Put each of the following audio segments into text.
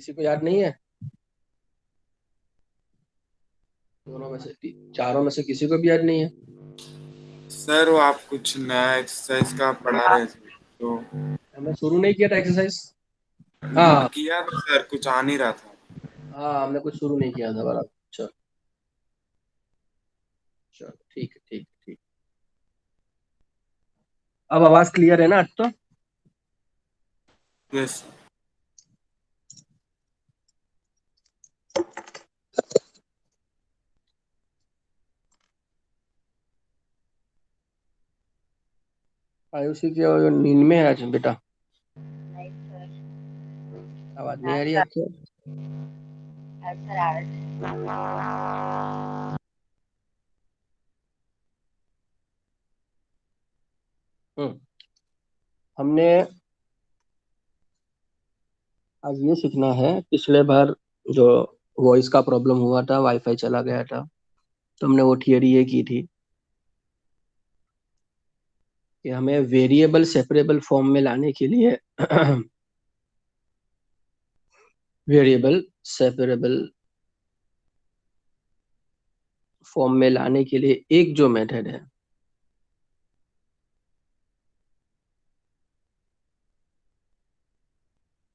किसी को याद नहीं है? दोनों में से चारों में से किसी को भी याद नहीं है? सर वो आप कुछ नया एक्सरसाइज का पढ़ा रहे थे तो हमने शुरू नहीं किया था एक्सरसाइज। हाँ। किया तो सर कुछ आ नहीं रहा था। हाँ, हमने कुछ शुरू नहीं किया था, बराबर। चलो। चलो, ठीक है, ठीक है, ठीक। अब आवाज क्लियर है ना आज तो? यस। आयुषी की नींद में है आज बेटा। नहीं सर। आवाज नहीं आ हाँ रही सर। आपको? हाँ सर आ रहा है। हम्म। हमने आज ये सीखना है, पिछले बार जो वॉइस का प्रॉब्लम हुआ था, वाईफाई चला गया था, तो हमने वो थियरी ये की थी कि हमें वेरिएबल सेपरेबल फॉर्म में लाने के लिए वेरिएबल सेपरेबल फॉर्म में लाने के लिए एक जो मेथड है,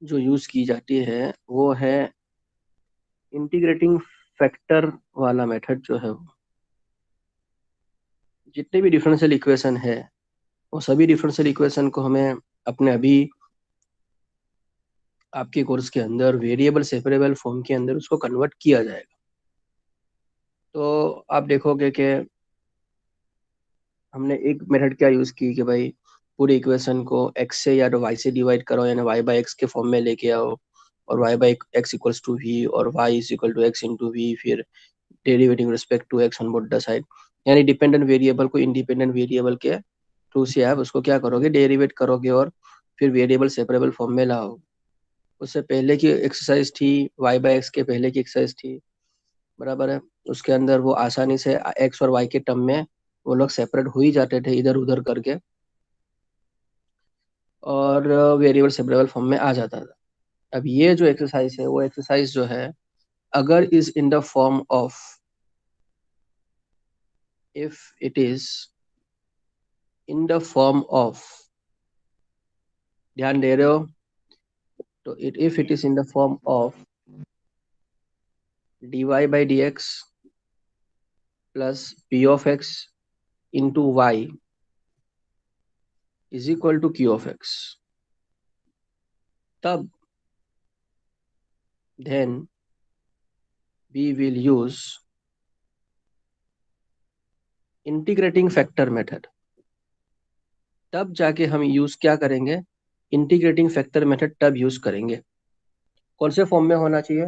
जो यूज की जाती है, वो है इंटीग्रेटिंग फैक्टर वाला मेथड जो है। जितने भी डिफरेंशियल इक्वेशन है, वो सभी डिफरेंशियल इक्वेशन को हमें अपने अभी आपके कोर्स के अंदर वेरिएबल सेपरेबल फॉर्म के अंदर उसको कन्वर्ट किया जाएगा। तो आप देखोगे कि हमने एक मेथड क्या यूज की कि भाई पूरे इक्वेशन को x से या तो y से डिवाइड करो, यानी y बाई एक्स के फॉर्म में लेके आओ, और y by x equals to v, और y is equal to x into v, फिर derivating respect to x on both the side. यानी डिपेंडेंट वेरिएबल को इंडिपेंडेंट वेरिएबल के थ्रू से आप उसको क्या करोगे, डेरिवेट करोगे, और फिर वेरिएबल सेपरेबल फॉर्म में लाओगे। उससे पहले की एक्सरसाइज थी, y बाई एक्स के पहले की एक्सरसाइज थी, बराबर है। उसके अंदर वो आसानी से एक्स और वाई के टर्म में वो लोग सेपरेट हो ही जाते थे इधर उधर करके, और वेरिएबल सेपरेबल फॉर्म में आ जाता था। अब ये जो एक्सरसाइज है, वो एक्सरसाइज जो है, अगर is in the form of, if it is in the form of, ध्यान दे रहे हो? तो if it is in the form of dy by d x plus p of x into y is equal to q of x, तब then we will use integrating factor method. तब जाके हम use क्या करेंगे, integrating factor method तब use करेंगे। कौन से फॉर्म में होना चाहिए?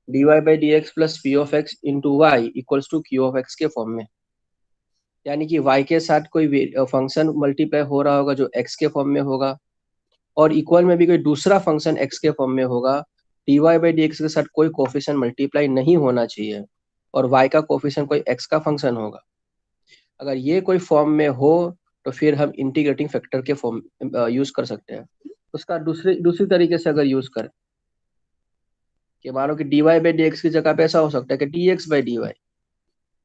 dy by d x plus p of x into y equals to q of x के फॉर्म में। यानी कि y के साथ कोई फंक्शन मल्टीप्लाई हो रहा होगा जो x के फॉर्म में होगा, और इक्वल में भी कोई दूसरा फंक्शन x के फॉर्म में होगा। dy बाई डी एक्स के साथ कोई कोफिशिएंट मल्टीप्लाई नहीं होना चाहिए, और y का कोफिशिएंट कोई x का फंक्शन होगा। अगर ये कोई फॉर्म में हो, तो फिर हम इंटीग्रेटिंग फैक्टर के फॉर्म यूज कर सकते हैं। उसका दूसरी दूसरी तरीके से अगर यूज करें कि मानो कि dy बाई डी एक्स की जगह पे ऐसा हो सकता है कि dx बाई डी वाई,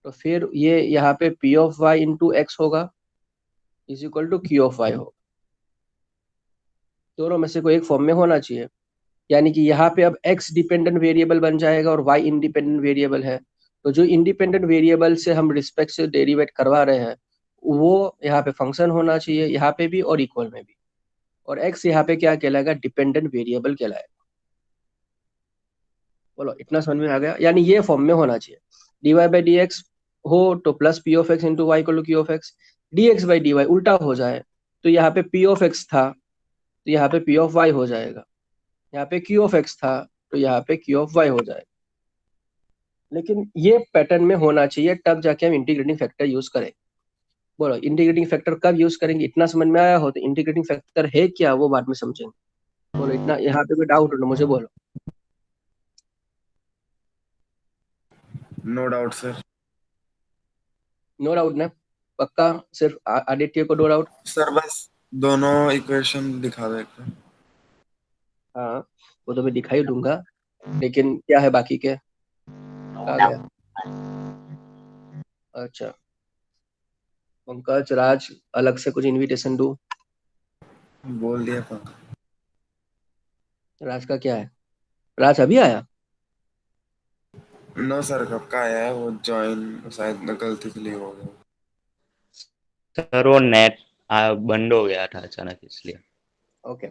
तो फिर ये यहाँ पे p of y into x होगा is equal to q of y होगा। दोनों में से कोई एक फॉर्म में होना चाहिए। यानी कि यहाँ पे अब x डिपेंडेंट वेरिएबल बन जाएगा और y इंडिपेंडेंट वेरिएबल है, तो जो इंडिपेंडेंट वेरिएबल से हम रिस्पेक्ट से डेरिवेट करवा रहे हैं, वो यहाँ पे फंक्शन होना चाहिए, यहाँ पे भी और इक्वल में भी। और x यहाँ पे क्या कहलाएगा, डिपेंडेंट वेरिएबल कहलाएगा। बोलो, इतना समझ में आ गया? यानी ये फॉर्म में होना चाहिए, dy बाई डी एक्स हो तो plus p of x into y equal to q of x. D x by d y उल्टा हो जाए, तो यहाँ पे पी ऑफ एक्स था तो यहाँ पे पी ऑफ वाई हो जाएगा, यहाँ पे क्यू ऑफ एक्स था तो यहाँ पे क्यू ऑफ वाई हो जाएगा। लेकिन ये पैटर्न में होना चाहिए, तब जाके हम इंटीग्रेटिंग फैक्टर यूज करें। बोलो, इंटीग्रेटिंग फैक्टर कब यूज करेंगे? इतना समझ में आया हो तो इंटीग्रेटिंग फैक्टर है क्या वो बाद में समझेंगे। बोलो, इतना यहाँ पे कोई डाउट हो तो मुझे बोलो। No doubt sir. No doubt ना? पक्का? सिर्फ आदित्य को नो डाउट? सर बस दोनों इक्वेशन दिखा देते। हाँ, वो तो मैं दिखाई दूंगा। लेकिन क्या है बाकी के, कहाँ गया? अच्छा, पंकज राज अलग से कुछ इनविटेशन दूं? बोल दिया था। राज का क्या है? राज अभी आया? नो सर, कब का आया है वो? ज्वाइन शायद न गलती से लिए हो गया। सर वो नेट बंद हो गया था अचानक इसलिए। ओके,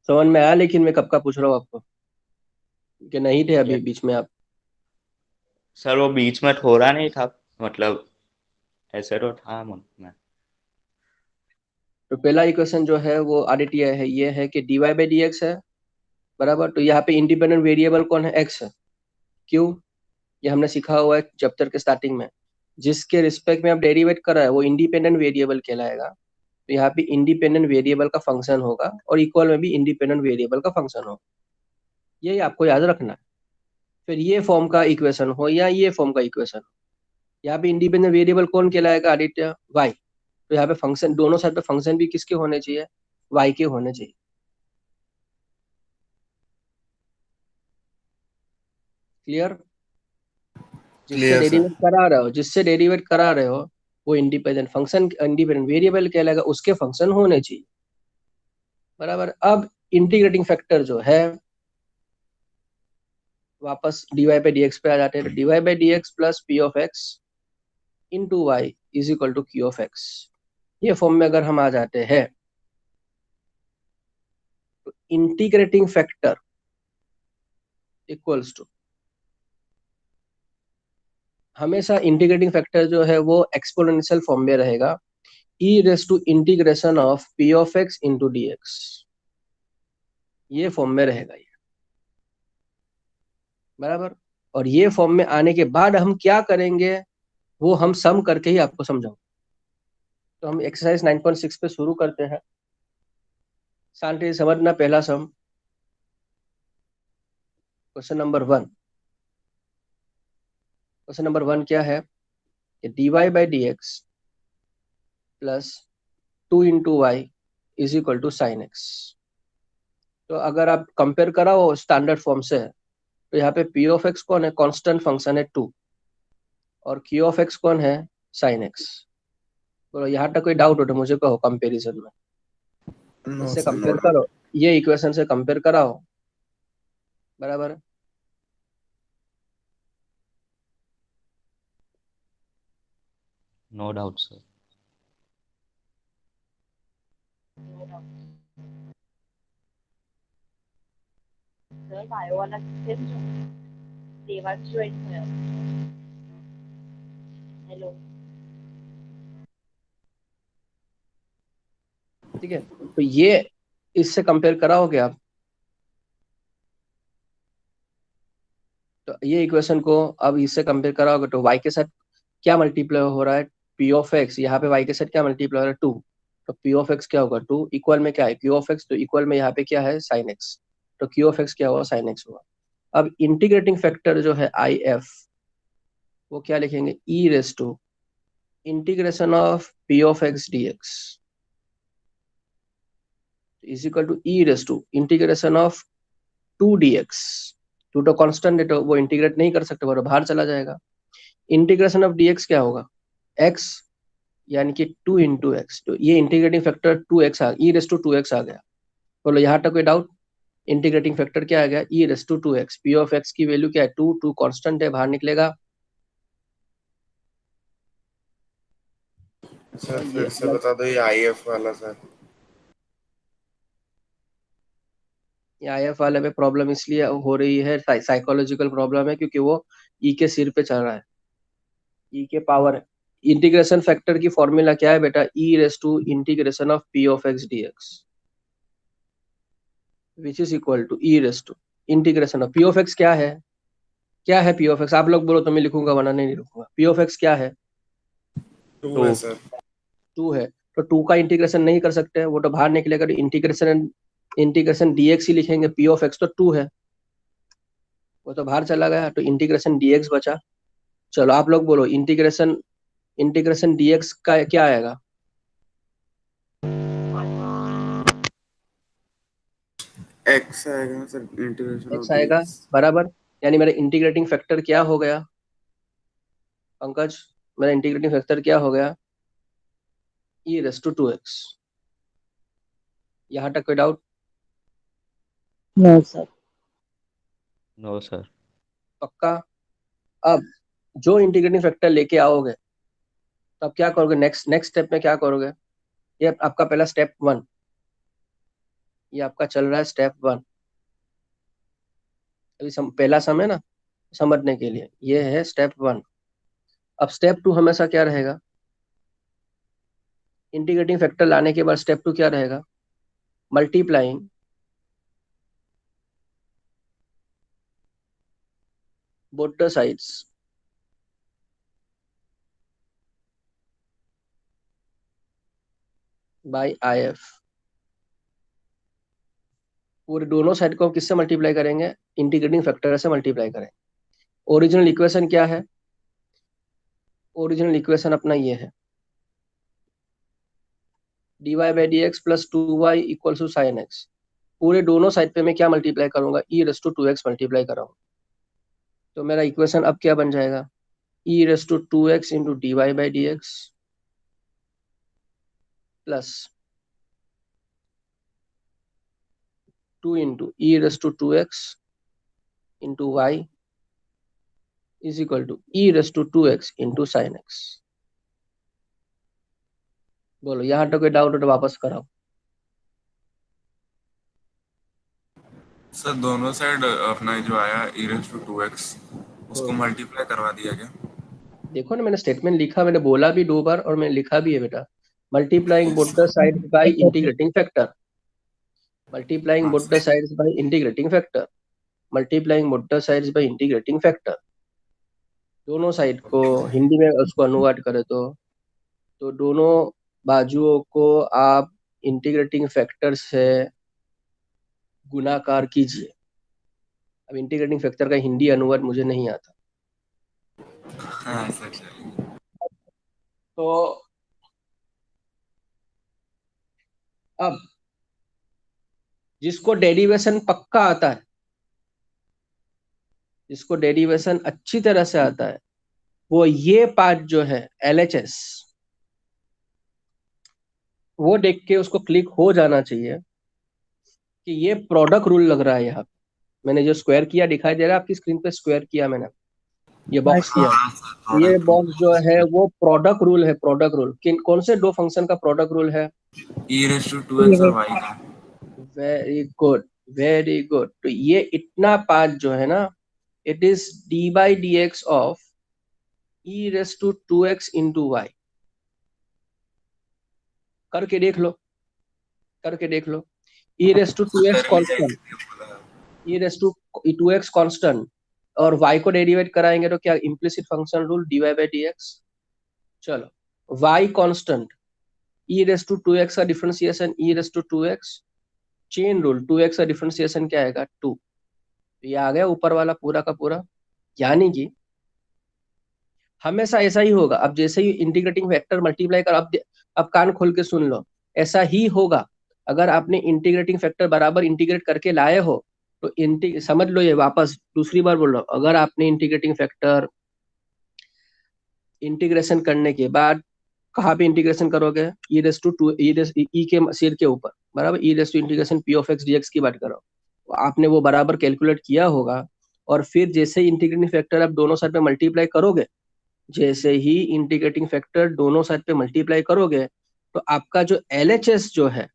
समझ में आया, लेकिन मैं कब का पूछ रहा हूँ आपको कि नहीं थे अभी बीच में आप? सर वो बीच में थोड़ा नहीं था, मतलब ऐसे तो था मन में। तो पहला इक्वेशन जो है वो आरडीटीआई है, ये है कि dy बाई डी एक्स है, बराबर। तो यहाँ पे इंडिपेंडेंट वेरिएबल कौन है? x है। क्यों? ये हमने सीखा हुआ है चैप्टर के स्टार्टिंग में, जिसके रिस्पेक्ट में आप डेरिवेट कर रहा है वो इंडिपेंडेंट वेरिएबल कहलाएगा। तो यहाँ पे इंडिपेंडेंट वेरिएबल का फंक्शन होगा और इक्वल में भी इंडिपेंडेंट वेरिएबल का फंक्शन होगा, यही आपको याद रखना है। फिर ये फॉर्म का इक्वेशन हो या ये फॉर्म का इक्वेशन हो, यहाँ पे इंडिपेंडेंट वेरिएबल कौन कहलाएगा आदित्य? वाई। तो यहाँ पे फंक्शन, दोनों साइड पे फंक्शन भी किसके होने चाहिए? वाई के होने चाहिए। क्लियर? जिससे क्लियर सर। डेरिवेट करा रहे हो, जिससे डेरिवेट करा रहे हो वो इंडिपेंडेंट फंक्शन, इंडिपेंडेंट वेरिएबल कहलाएगा, उसके फंक्शन होने चाहिए, बराबर। अब इंटीग्रेटिंग फैक्टर जो है, वापस dy बाई डी एक्स पे आ जाते हैं। तो dy by d x plus p of x into y is equal to q of x, ये फॉर्म में अगर हम आ जाते हैं तो इंटीग्रेटिंग फैक्टर इक्वल्स टू, हमेशा इंटीग्रेटिंग फैक्टर जो है वो एक्सपोनेंशियल फॉर्म में रहेगा, e race to integration of p of x into d x, ये फॉर्म में रहेगा ये, बराबर। और ये फॉर्म में आने के बाद हम क्या करेंगे वो हम सम करके ही आपको समझाऊंगा। तो हम एक्सरसाइज 9.6 पे शुरू करते हैं। शांति से समझना। पहला sum, question number 1। Question number 1 क्या है कि dy by d x plus 2 × y is equal to sine x. तो अगर आप कंपेयर कराओ स्टैंडर्ड फॉर्म से, तो यहाँ पे p ऑफ एक्स कौन है? कांस्टेंट फंक्शन है 2, और q ऑफ एक्स कौन है? Sine x. तो यहाँ तक कोई डाउट हो तो मुझे कहो कंपैरिजन में। नो इससे सर, नो कंपेयर डाउट। करो, ये इक्वेशन से कंपेयर कराओ, बराबर। No doubt sir. Sir bio वाला सिस्टम जो देवांश ज्वाइन हुआ। हेलो। ठीक है, तो ये इससे कंपेयर कराओगे आप, तो ये इक्वेशन को अब इससे कंपेयर कराओगे तो y के साथ क्या मल्टीप्लाई हो रहा है? p ऑफ एक्स, यहाँ पे y के साथ क्या मल्टीप्लाई हो रहा है? 2। तो p ऑफ एक्स क्या होगा? 2 इक्वल में क्या है? q of x. तो इक्वल में यहाँ पे क्या है? Sine x. तो q ऑफ एक्स क्या हुआ? साइन एक्स हुआ। अब इंटीग्रेटिंग फैक्टर जो है आई एफ, वो क्या लिखेंगे? E race to integration of p of x d x is equal to e race to integration of 2 dx। 2 तो कांस्टेंट है, तो वो इंटीग्रेट नहीं कर सकते, वो तो बाहर चला जाएगा। इंटीग्रेशन ऑफ dx क्या होगा? x, यानी कि 2 × x। तो ये इंटीग्रेटिंग फैक्टर 2x आ, ई रेस टू 2x आ गया। बोलो यहाँ तक कोई डाउट? इंटीग्रेटिंग फैक्टर क्या आ गया? E raise to 2x। P of x की वैल्यू क्या है? 2, 2 कांस्टेंट है, बाहर निकलेगा। सर ये फिर से बता दो ये आईएफ वाला सर। आई एफ वाले में प्रॉब्लम इसलिए हो रही है, साइकोलॉजिकल प्रॉब्लम है, क्योंकि वो ई के सिर पे चल रहा है, ई के पावर। इंटीग्रेशन फैक्टर की फॉर्मूला क्या है बेटा? E race to integration of p of x d x which is equal to e race to integration of p of x. क्या है? क्या है पी ऑफ एक्स? आप लोग बोलो तो मैं लिखूंगा, वरना नहीं लिखूंगा। पी ऑफ एक्स क्या है? 2 है टू। सर। 2 है। तो 2 का इंटीग्रेशन नहीं कर सकते, वो तो बाहर निकलेगा। तो इंटीग्रेशन, इंटीग्रेशन डीएक्स ही लिखेंगे। पी ऑफ एक्स तो 2 है, वो तो बाहर चला गया, तो इंटीग्रेशन डीएक्स बचा। चलो आप लोग बोलो, इंटीग्रेशन, इंटीग्रेशन डीएक्स का क्या आएगा? एक्स आएगा सर, इंटीग्रेशन ऑफ एक्स आएगा, dx। बराबर। यानी मेरा इंटीग्रेटिंग फैक्टर क्या हो गया पंकज, मेरा इंटीग्रेटिंग फैक्टर क्या हो गया, ई रेस टू 2x। यहाँ तक कोई doubt? No sir. No sir. पक्का? अब जो इंटीग्रेटिंग फैक्टर लेके आओगे तो अब क्या करोगे, नेक्स्ट नेक्स्ट स्टेप में क्या करोगे, ये आपका पहला स्टेप 1, ये आपका चल रहा है स्टेप 1। अभी पहला सम है ना, समझने के लिए ये है स्टेप 1। अब स्टेप 2 हमेशा क्या रहेगा, इंटीग्रेटिंग फैक्टर लाने के बाद स्टेप 2 क्या रहेगा, multiplying both the sides by IF। पूरे दोनों साइड को हम किससे मल्टीप्लाई करेंगे, इंटीग्रेटिंग फैक्टर से मल्टीप्लाई करेंगे। ओरिजिनल इक्वेशन क्या है, ओरिजिनल इक्वेशन अपना ये है, dy by d x plus 2y equal to sine x. पूरे दोनों साइड पे मैं क्या मल्टीप्लाई करूंगा, ई रेस टू 2x मल्टीप्लाई कराऊंगा। तो मेरा इक्वेशन अब क्या बन जाएगा, e raise to 2x into d y by d x plus 2 into e raise to 2x into y is equal to e raise to 2x into sine x. बोलो यहाँ तक कोई डाउट हो तो वापस कराओ। सर दोनों साइड अपना जो आया e रेज़ टू 2x उसको मल्टीप्लाई करवा दिया क्या? देखो ना, मैंने स्टेटमेंट लिखा, मैंने बोला भी 2 बार और मैंने लिखा भी है बेटा, multiplying both the side by integrating factor, multiplying हाँ both the sides by integrating factor, multiplying both the sides by integrating factor. दोनों साइड को ओके सर। हिंदी में उसको अनुवाद करें तो दोनों बाजुओं को आप इंटीग्रेटिंग फैक्टर से गुणाकार कीजिए। अब इंटीग्रेटिंग फैक्टर का हिंदी अनुवाद मुझे नहीं आता, हाँ सर चलिए। तो अब जिसको डेरिवेशन पक्का आता है, जिसको डेरिवेशन अच्छी तरह से आता है, वो ये पार्ट जो है LHS, वो देख के उसको क्लिक हो जाना चाहिए कि ये प्रोडक्ट रूल लग रहा है। यहाँ पे मैंने जो स्क्वायर किया दिखाई दे रहा है आपकी स्क्रीन पे, स्क्वायर किया मैंने, ये बॉक्स किया है। हाँ सर, ये प्रोडक्ट बॉक्स जो है वो प्रोडक्ट रूल है, प्रोडक्ट रूल किन कौन से दो फंक्शन का प्रोडक्ट रूल है, e रेज़ टू 2x और y का। Very good, very good. तो ये इतना पार्ट जो है ना, it is d by d x of e raise to 2x into y. करके देख लो, करके देख लो। ई रेस टू 2x कर लिया कॉन्स्टेंट, इसलिए बोला। E raise to 2x constant, और y को डेरिवेट कराएंगे तो क्या, implicit function rule dy by d x. चलो y constant, e raise to 2x का differentiation e raise to 2x, chain rule 2x का डिफरेंशिएशन क्या आएगा 2। ये आ गया ऊपर वाला पूरा का पूरा। यानी कि हमेशा ऐसा ही होगा। अब जैसे ही इंटीग्रेटिंग फैक्टर मल्टीप्लाई कर, अब कान खोल के सुन लो, ऐसा ही होगा। अगर आपने इंटीग्रेटिंग फैक्टर बराबर इंटीग्रेट करके लाए हो तो समझ लो, ये वापस दूसरी बार बोल रहा हूँ, अगर आपने इंटीग्रेटिंग फैक्टर इंटीग्रेशन करने के बाद कहाँ पे इंटीग्रेशन करोगे, e race to two e raise e के सिर के ऊपर, बराबर, e race to integration p of x d x की बात करो, तो आपने वो बराबर कैलकुलेट किया होगा। और फिर जैसे ही इंटीग्रेटिंग फैक्टर आप दोनों साइड पे मल्टीप्लाई करोगे, जैसे ही इंटीग्रेटिंग फैक्टर दोनों साइड पे मल्टीप्लाई करोगे, तो आपका जो LHS जो है,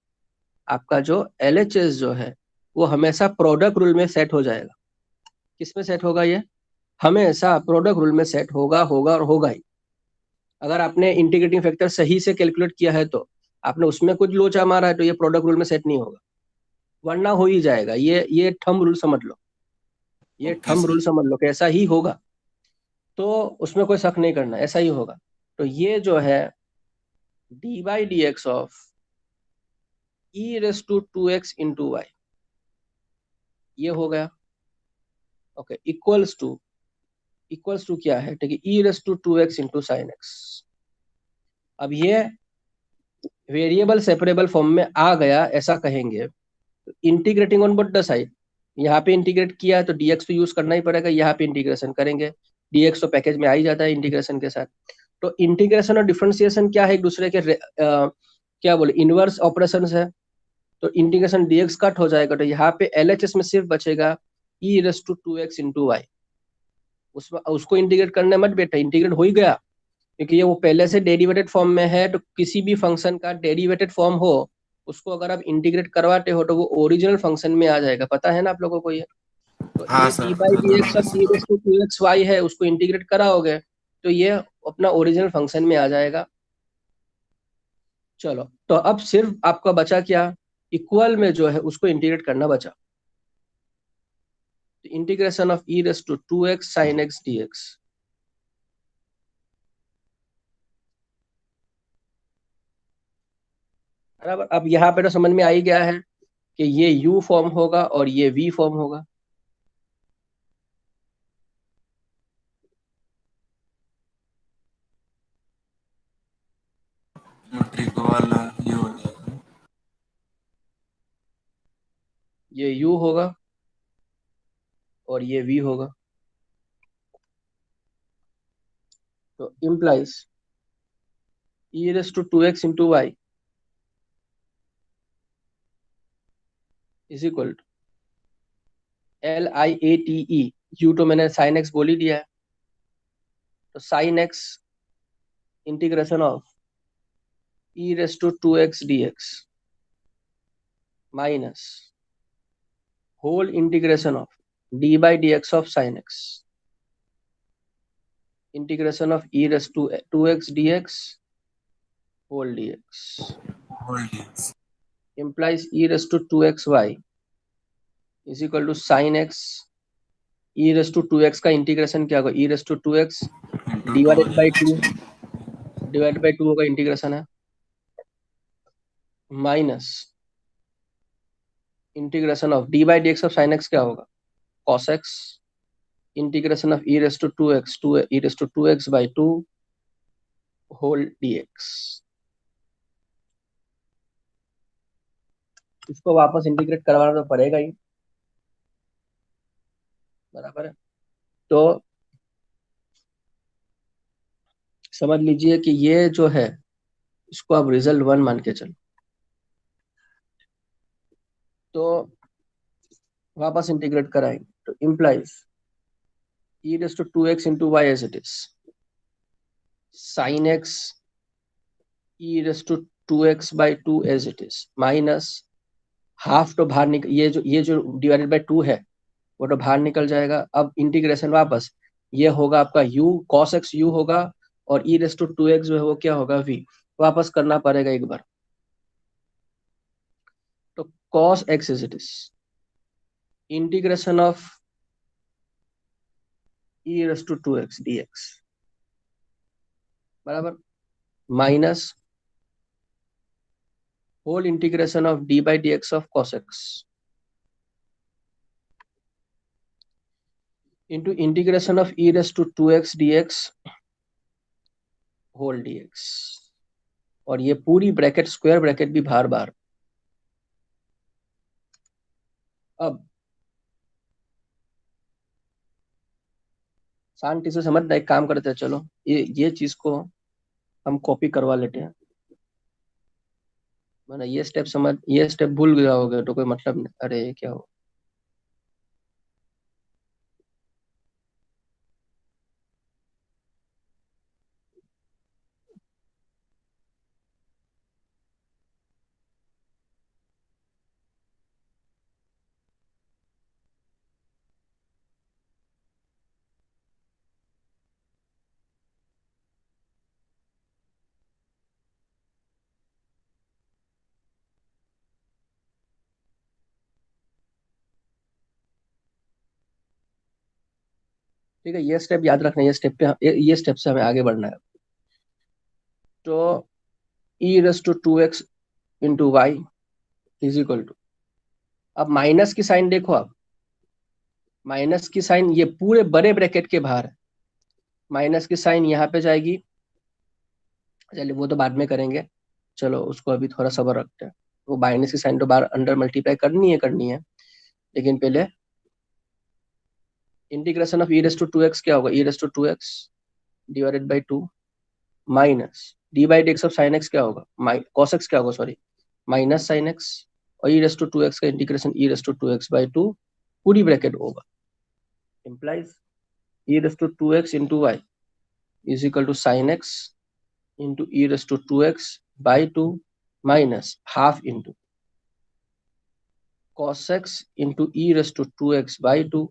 आपका जो LHS जो है वो हमेशा प्रोडक्ट रूल में सेट हो जाएगा। किस में सेट होगा, ये हमेशा प्रोडक्ट रूल में सेट होगा, होगा और होगा ही। अगर आपने इंटीग्रेटिंग फैक्टर सही से कैलकुलेट किया है तो, आपने उसमें कुछ लोचा मारा है तो ये प्रोडक्ट रूल में सेट नहीं होगा, वरना हो ही जाएगा। ये थंब रूल समझ लो, ये ओके थंब रूल सर। समझ लो कि ऐसा ही होगा, तो उसमें कोई शक नहीं करना, ऐसा ही होगा। तो ये जो है d by d x of e raise to 2x into y, ये हो गया। ओके, इक्वल्स टू क्या है, ठीक है, e raise to 2x into sine x. अब ये वेरिएबल सेपरेबल फॉर्म में आ गया, ऐसा कहेंगे integrating on both the side, यहाँ पे इंटीग्रेट किया है तो dx तो यूज करना ही पड़ेगा, यहाँ पे इंटीग्रेशन करेंगे, dx तो पैकेज में आ ही जाता है इंटीग्रेशन के साथ। तो इंटीग्रेशन और डिफरेंशिएशन क्या है, एक दूसरे के क्या बोले इनवर्स ऑपरेशन है। तो इंटीग्रेशन dx कट हो जाएगा, तो यहाँ पे LHS में सिर्फ बचेगा e raise to 2x into y. उसमें उसको इंटीग्रेट करने मत बेटा, इंटीग्रेट हो ही गया, क्योंकि ये वो पहले से डेरिवेटेड फॉर्म में है। तो किसी भी फंक्शन का डेरिवेटेड फॉर्म हो, उसको अगर आप इंटीग्रेट करवाते हो तो वो ओरिजिनल फंक्शन में आ जाएगा, पता है ना आप लोगों को ये। तो हाँ ये sir, D by d x of तो ई रेस टू 2xy है, उसको इंटीग्रेट कराओगे तो ये अपना ओरिजिनल फंक्शन में आ जाएगा। चलो, तो अब सिर्फ आपका बचा क्या, इक्वल में जो है उसको इंटीग्रेट करना बचा। Integration of e raise to 2x sin x dx, बराबर। अब यहाँ पे तो समझ में आ ही गया है कि ये u फॉर्म होगा और ये v फॉर्म होगा। ट्रिक वाला ये हो जाएगा। ये u होगा और ये v होगा। तो implies e raise to 2x into y is equal to LIATE, u तो मैंने sin x बोल ही दिया है, तो sin x integration of e raise to 2x dx minus whole integration of d by dx ऑफ sin x integration of e raise to 2x dx whole dx hold implies e raise to 2xy is equal to sin x e raise to 2x का integration क्या होगा, e raise to 2x into divided by 2 होगा, integration है, minus integration of d by dx ऑफ sin x क्या होगा, cos x integration of e raise to 2x e raise to 2x by 2 whole dx। इसको वापस integrate करवाना तो पड़ेगा ही, बराबर है। तो समझ लीजिए कि ये जो है इसको आप रिजल्ट 1 मान के चलो। तो वापस इंटीग्रेट कराएंगे तो implies e raise to 2x into y as it is sin x e raise to 2x by 2 as it is minus half तो बाहर निकल, ये जो डिवाइडेड बाई 2 है वो तो बाहर निकल जाएगा। अब इंटीग्रेशन वापस ये होगा आपका u cos x u होगा और e रेस टू 2x जो है वो क्या होगा v, वापस करना पड़ेगा एक बार। तो cos x is it is integration of e raise to 2x dx बराबर minus whole integration of d by dx of cos x into integration of e raise to 2x dx whole dx, और ये पूरी bracket square bracket भी बार बार। अब शांति से समझना, एक काम करते हैं, चलो ये चीज को हम कॉपी करवा लेते हैं। मैंने ये स्टेप समझ, ये स्टेप भूल जाओगे तो कोई मतलब नहीं, अरे ये क्या हो। ठीक है, ये स्टेप याद रखना, ये स्टेप से हमें आगे बढ़ना है। तो e raise to 2x into y is equal to, अब माइनस की साइन देखो, आप माइनस की साइन ये पूरे बड़े ब्रैकेट के बाहर है, माइनस की साइन यहाँ पे जाएगी, चलिए वो तो बाद में करेंगे, चलो उसको अभी थोड़ा सब्र रखते हैं। वो माइनस की साइन तो बार अंडर मल्टीप्लाई करनी है, लेकिन पहले integration of e raise to 2x क्या होगा, ई raise to 2x divided by 2 minus d by d x of sine x क्या होगा, कॉस एक्स क्या होगा, सॉरी, माइनस साइन एक्स, और ई रेस टू 2x का integration e raise to 2x by 2 पूरी bracket होगा, implies e raised to 2x into y is equal to sin x into e raised to 2x by 2 minus half into cos x into e raised to 2x by 2।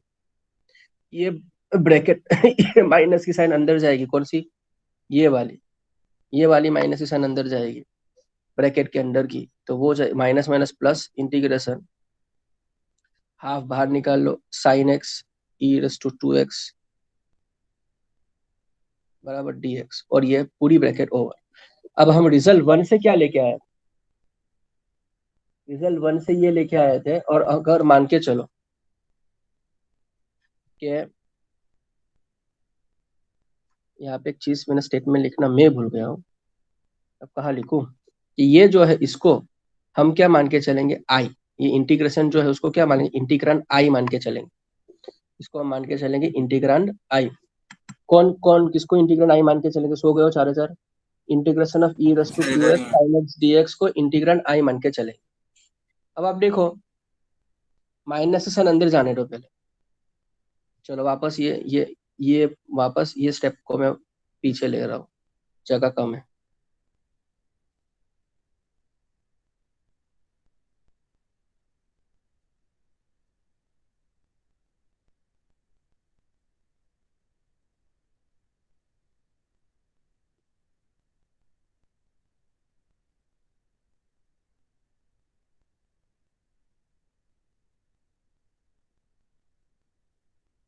ये bracket ये minus की sign अंदर जाएगी, कौन सी, ये वाली minus की sign अंदर जाएगी ब्रैकेट के अंदर की, तो वो जाए minus minus plus integration half बाहर निकाल लो sine x e raise to 2x बराबर dx, और ये पूरी ब्रैकेट ओवर। अब हम रिजल्ट 1 से क्या लेके आए, रिजल्ट 1 से ये लेके आए थे, और अगर मान के चलो कि यहाँ पे एक चीज मैंने स्टेटमेंट लिखना मैं भूल गया हूँ, अब कहाँ लिखूं, कि ये जो है इसको हम क्या मान के चलेंगे, आई, ये इंटीग्रेशन जो है उसको क्या मानेंगे, इंटीग्रांड आई मान के चलेंगे, इसको हम मान के चलेंगे इंटीग्रांड आई। कौन कौन किसको इंटीग्रांड आई मान के चलेंगे, सो गए हो चार हजार, इंटीग्रेशन ऑफ ई रस टू मैं टू इधर एक्स ही हूँ। साइन एक्स डीएक्स को इंटीग्रांड आई मान के चलेंगे। अब आप देखो माइनस से सन अंदर जाने दो पहले, चलो वापस ये वापस ये स्टेप को मैं पीछे ले रहा हूँ, जगह कम है।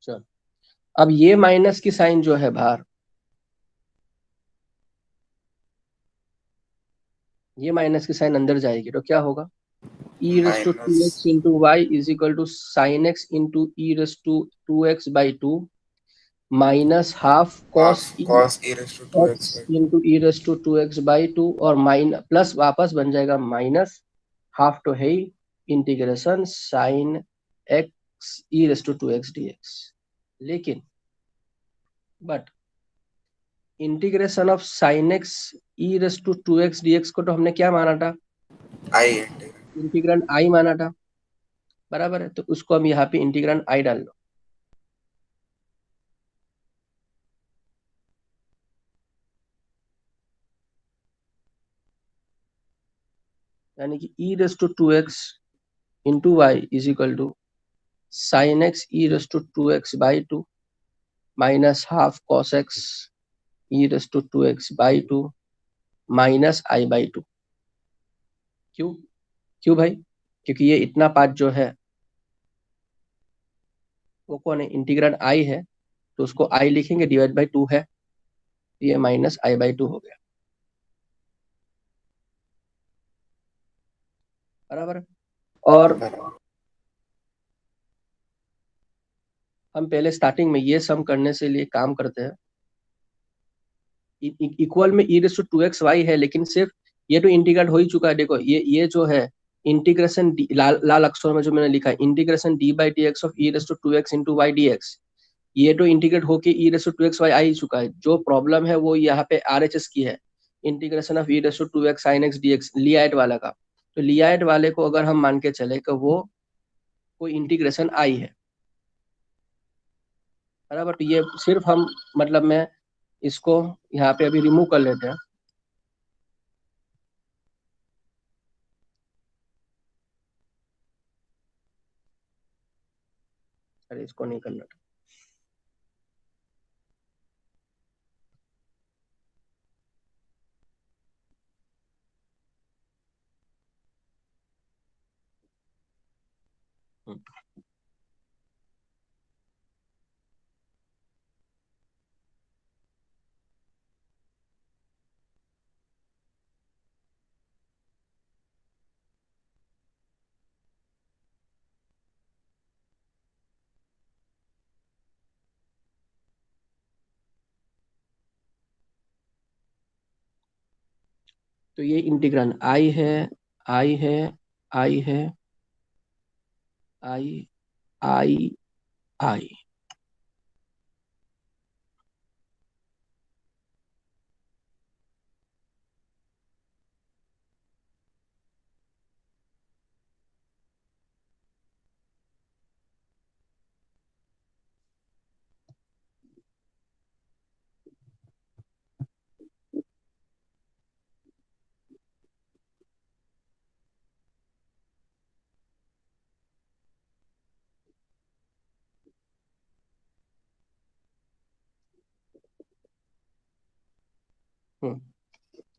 चलो अब ये माइनस की साइन जो है बाहर, ये माइनस की साइन अंदर जाएगी तो क्या होगा, e raise to two minus x into y is equal to sine x into e race to two x by two minus half half cos cos e race to two x x by into e race to two x by two, और mine plus वापस बन जाएगा minus half तो है ही integration sine x e race to two x d x. लेकिन but integration of sine x e race to two x d x को तो हमने क्या माना था, आई इंटीग्रल। इंटीग्रेंड आई माना था, बराबर है, तो उसको हम यहाँ पे इंटीग्रेंड आई डाल लो, यानी कि e race to two x into y is equal to sine x e race to two x by two minus half cos x e race to two x by two minus I by two. क्यों, क्यों भाई, क्योंकि ये इतना part जो है वो कौन है, इंटीग्रेंड आई है, तो उसको आई लिखेंगे डिवाइड बाई टू है, ये माइनस आई बाई टू हो गया, बराबर। और हम पहले स्टार्टिंग में ये सम करने से लिए काम करते हैं, इक्वल में e race to two x y है, लेकिन सिर्फ ये तो इंटीग्रेट हो ही चुका है, देखो ये जो है इंटीग्रेशन लाल अक्षरों में जो मैंने लिखा है integration d by d x of e race to two x into y d x, ये तो इंटीग्रेट होके e race to two x y आ ही चुका है, जो प्रॉब्लम है वो यहाँ पे आर एच एस की है, integration of e race to two x sine x d x LIATE वाला का, तो लियाइट वाले को अगर हम मान के चले कि वो कोई इंटीग्रेशन आई है, बराबर, तो ये सिर्फ हम मतलब मैं इसको यहाँ पे अभी रिमूव कर लेते हैं, अरे इसको नहीं करना था। तो ये इंटीग्रल आई है, आई है, आई है, आई आई आई।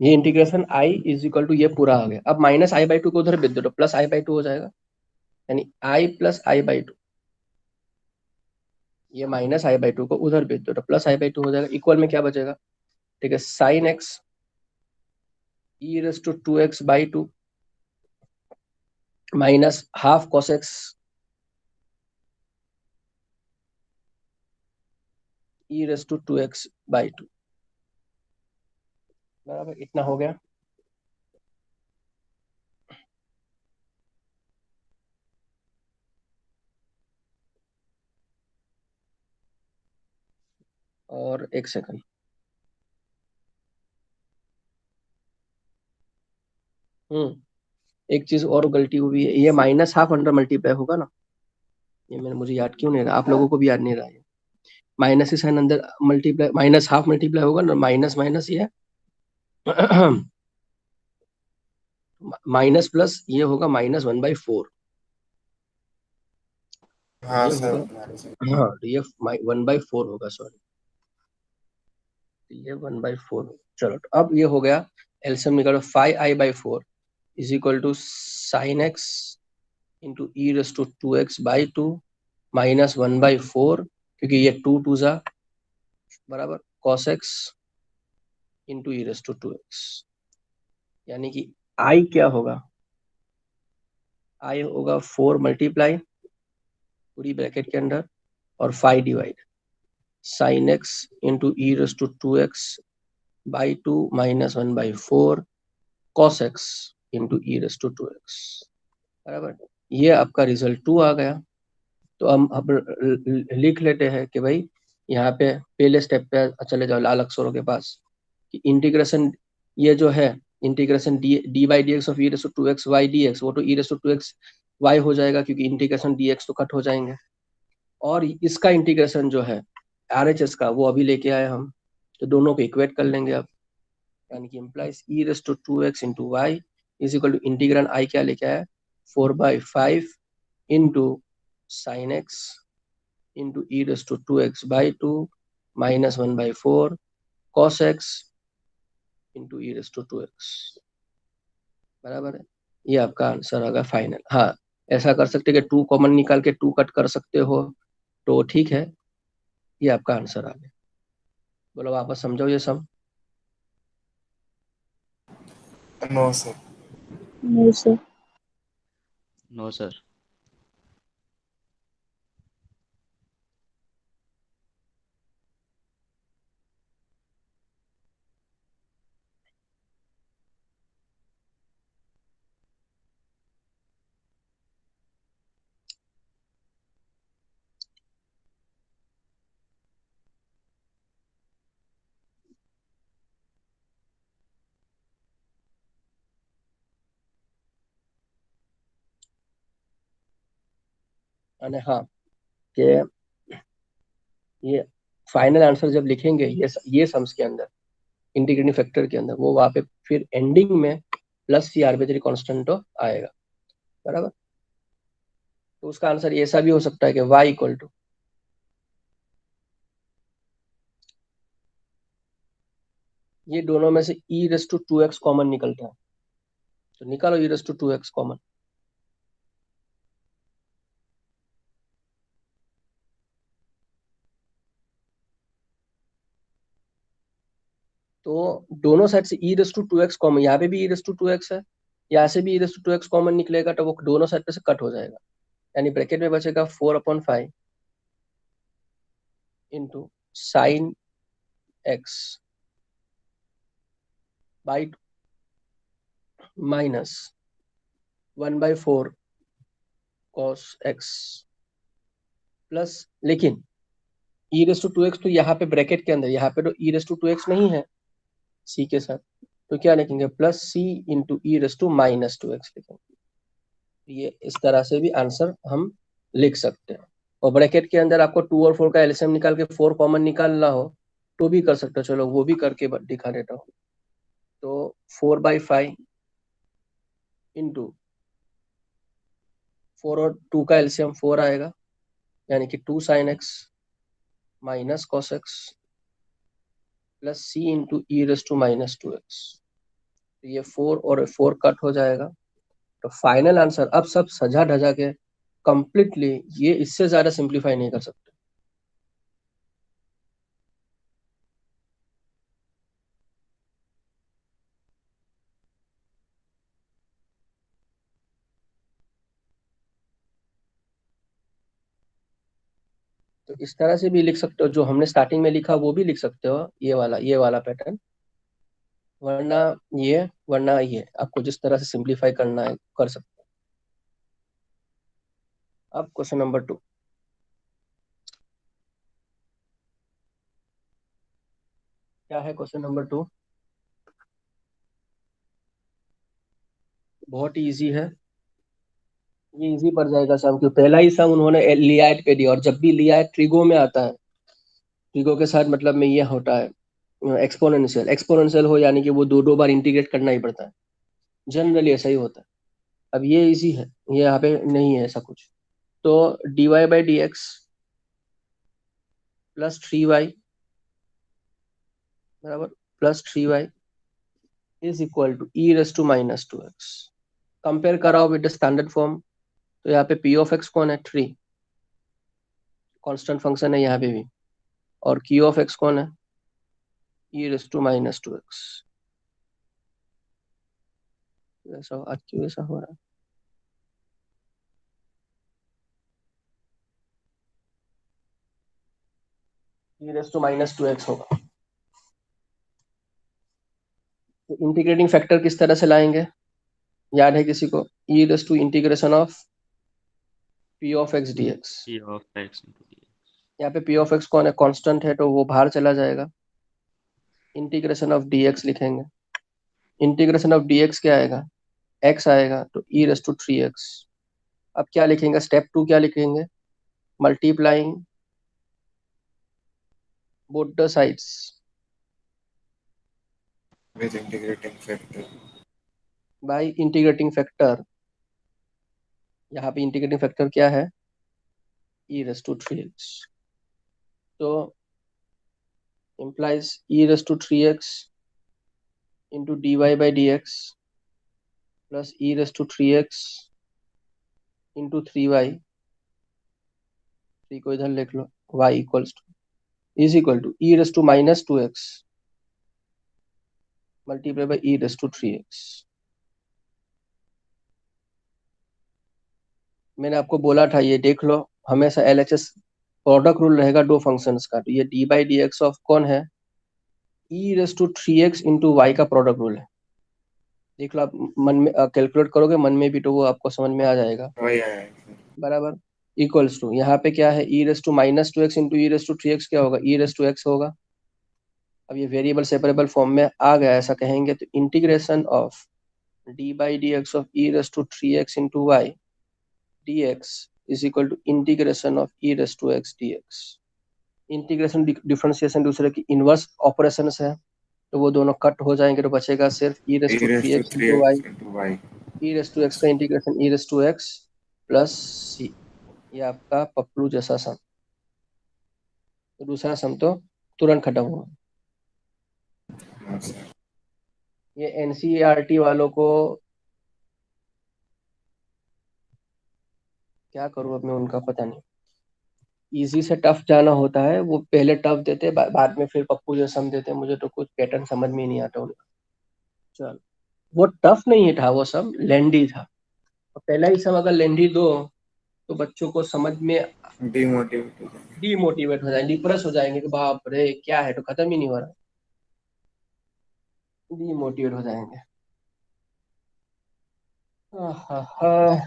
ये integration I is equal to ये पूरा आ गया। अब माइनस आई बाई टू को उधर भेज दो तो प्लस आई बाई टू हो जाएगा, यानी आई प्लस आई बाई टू। ये माइनस आई बाई टू को उधर भेज दो तो प्लस आई बाई टू हो जाएगा। इक्वल में क्या बचेगा? ठीक है, sine x e race to two x by two minus half cos x e race to two x by two. बराबर, इतना हो गया। और एक सेकंड, एक चीज और गलती हुई है, ये माइनस हाफ अंडर मल्टीप्लाई होगा ना, ये मैंने मुझे याद क्यों नहीं रहा, आप लोगों को भी याद नहीं रहा है। माइनस से साइन अंदर मल्टीप्लाई, माइनस हाफ मल्टीप्लाई होगा ना, माइनस माइनस ये माइनस प्लस ये होगा माइनस वन बाई फोर। हाँ ये सर, होगा, तुम्हारे से। हाँ तो ये वन बाई फोर होगा, सॉरी, ये वन बाई फोर। चलो तो अब ये हो गया, एलसीएम निकालो, five I by four is equal to sine x into e race to two x by two minus one by four, क्योंकि ये टू टू जा बराबर cos x into e race to two x. यानी कि आई क्या होगा? आई होगा four multiply पूरी ब्रैकेट के अंदर और five divide sine x into e race to two x by two minus one by four cos x into e race to two x. बराबर, ये आपका रिजल्ट टू आ गया। तो हम अब लिख लेते हैं कि भाई यहाँ पे पहले स्टेप पे चले जाओ लाल अक्षरों के पास, कि इंटीग्रेशन ये जो है integration d by d x of e race to two x y d x, वो तो e race to two x y हो जाएगा, क्योंकि इंटीग्रेशन डी एक्स तो कट हो जाएंगे। और इसका इंटीग्रेशन जो है आर एच एस का, वो अभी लेके आए हम, तो दोनों को इक्वेट कर लेंगे अब, यानी कि implies e race to two x into y is equal to integral I क्या लेके आया, four by five into sine x into e race to two x by two minus one by four cos x into e race to two x. बराबर है, ये आपका answer होगा final. हाँ, ऐसा कर सकते कि टू कॉमन निकाल के टू कट कर सकते हो, तो ठीक है, ये आपका आंसर आ गया। बोलो वापस समझो ये sum. No sir. No sir. No sir. अरे हाँ, कि ये फाइनल आंसर जब लिखेंगे ये सम्स के अंदर, इंटीग्रेटिंग फैक्टर के अंदर, वो वहां पे फिर एंडिंग में प्लस सी आर्बिट्री कांस्टेंट आएगा। बराबर, तो उसका आंसर ऐसा भी हो सकता है कि y इक्वल टू, ये दोनों में से e race to two x common निकलता है, तो निकालो e race to two x common. तो दोनों साइड से e race to two x common, यहाँ पे भी e race to two x है, यहाँ से भी e race to two x common निकलेगा, तो वो दोनों साइड पे से कट हो जाएगा, यानी ब्रैकेट में बचेगा four upon five into sine x by minus 1/4 cos x plus, लेकिन e⁻²x तो यहाँ पे ब्रैकेट के अंदर, यहाँ पे तो e⁻²x नहीं है c के साथ, तो क्या लिखेंगे प्लस c इंटू e⁻²x लिखेंगे। ये इस तरह से भी आंसर हम लिख सकते हैं। और ब्रैकेट के अंदर आपको 2 और 4 का एलसीएम निकाल के 4 कॉमन निकालना हो तो भी कर सकते हो, चलो वो भी करके दिखा देता हूँ। तो 4/5 इंटू 4 और 2 का एलसीएम 4 आएगा, यानी कि 2 sin x minus cos x plus c into e⁻²x। ये 4 और 4 कट हो जाएगा। तो फाइनल आंसर अब सब सजा ढजा के कंप्लीटली, ये इससे ज्यादा सिंप्लीफाई नहीं कर सकते। तो इस तरह से भी लिख सकते हो, जो हमने स्टार्टिंग में लिखा वो भी लिख सकते हो, ये वाला पैटर्न, वरना ये आपको जिस तरह से सिंप्लीफाई करना है कर सकते हो। अब क्वेश्चन नंबर 2, क्या है क्वेश्चन नंबर 2? बहुत ही इजी है, ये इजी पड़ जाएगा सम, क्योंकि पहला ही सम उन्होंने लियाट पे दिया, और जब भी लियाट ट्रिगो में आता है, ट्रिगो के साथ मतलब में ये होता है एक्सपोनेंशियल, एक्सपोनेंशियल हो यानी कि वो दो दो बार इंटीग्रेट करना ही पड़ता है, जनरली ऐसा ही होता है। अब ये इजी है, ये यहाँ पे नहीं है ऐसा कुछ। तो dy/dx प्लस 3y बराबर plus 3y is equal to e⁻²x। Compare कराओ विद द स्टैंडर्ड फॉर्म, तो यहाँ पे p ऑफ x कौन है? 3, कांस्टेंट फंक्शन है यहाँ पे भी, और q ऑफ x कौन है? e⁻²x। ऐसा आज क्यों ऐसा हो रहा है? e⁻² होगा। तो इंटीग्रेटिंग फैक्टर किस तरह से लाएंगे, याद है किसी को? E integration of p of x dx। p of x into d। यहाँ पे p ऑफ x कौन है? कांस्टेंट है, तो वो बाहर चला जाएगा। इंटीग्रेशन ऑफ dx लिखेंगे, इंटीग्रेशन ऑफ dx क्या आएगा? x आएगा, तो e⁻3x। अब क्या लिखेंगे? स्टेप 2 क्या लिखेंगे? Multiplying both the sides with integrating factor। Bye integrating factor. यहाँ पे इंटीग्रेटिंग फैक्टर क्या है? e⁻3x। तो implies e⁻3x into dy/dx plus e⁻3x into 3y, 3 को इधर लिख लो, y equals to is equal to e⁻²x multiply by e⁻3x। मैंने आपको बोला था, ये देख लो, हमेशा LHS प्रोडक्ट रूल रहेगा दो फंक्शंस का। तो ये d/dx ऑफ कौन है? e⁻3x इंटू वाई का प्रोडक्ट रूल है। देख लो, आप मन में कैलकुलेट करोगे मन में भी, तो वो आपको समझ में आ जाएगा। वही आया है सर। बराबर इक्वल्स टू, यहाँ पे क्या है? e⁻² इंटू e⁻3x क्या होगा? e⁻x होगा। अब ये वेरिएबल सेपरेबल फॉर्म में आ गया, ऐसा कहेंगे तो integration of d/dx of e⁻3x into y dx is equal to integration of e⁻x dx। Integration differentiation दूसरे की इनवर्स ऑपरेशन है, तो वो दोनों कट हो जाएंगे, तो बचेगा सिर्फ e⁻3x into Y. e⁻3x into y। e⁻x का इंटीग्रेशन e⁻x प्लस c, ये आपका पपलू जैसा सम। तो दूसरा सम तो तुरंत खत्म हुआ। हाँ सर। ये एनसीईआरटी वालों को क्या करूँ अब मैं, उनका पता नहीं, इजी से टफ जाना होता है, वो पहले टफ देते बाद में फिर पप्पू जो सम देते, मुझे तो कुछ पैटर्न समझ में ही नहीं आता उनका। चल, वो टफ नहीं था, वो सम लेंदी था। और पहला ही सम अगर लेंदी दो तो बच्चों को समझ में डिमोटिवेट हो जाएंगे। डीमोटिवेट हो जाएंगे, डिप्रेस हो जाएंगे कि बाप रे क्या है, तो खत्म ही नहीं हो रहा, डीमोटिवेट हो जाएंगे। हाँ,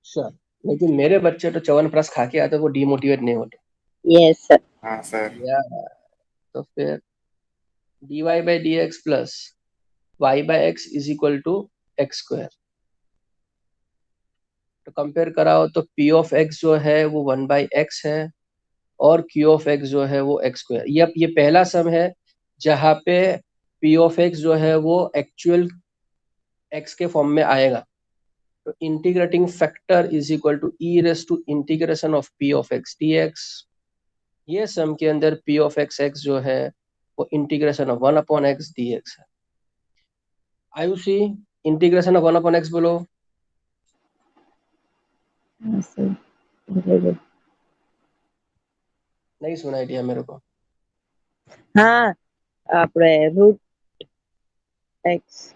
सर लेकिन मेरे बच्चे तो च्यवनप्राश खा के आते, वो डिमोटिवेट नहीं होते। Yes sir. हाँ सर। या तो फिर dy/dx plus y/x is equal to x square. तो कंपेयर कराओ तो p ऑफ x जो है वो 1/x है, और q ऑफ x जो है वो एक्स स्क्वायर। ये पहला सम है जहाँ पे p ऑफ x जो है वो एक्चुअल x के फॉर्म में आएगा। तो integrating factor is equal to e race to integration of p of x dx। ये सम के अंदर p ऑफ x जो है वो इंटीग्रेशन ऑफ 1/x dx है। आयुषी, इंटीग्रेशन ऑफ 1/x बोलो। हाँ सर। बिल्कुल। नहीं सुना आइडिया मेरे को। हाँ, આપણે रूट एक्स।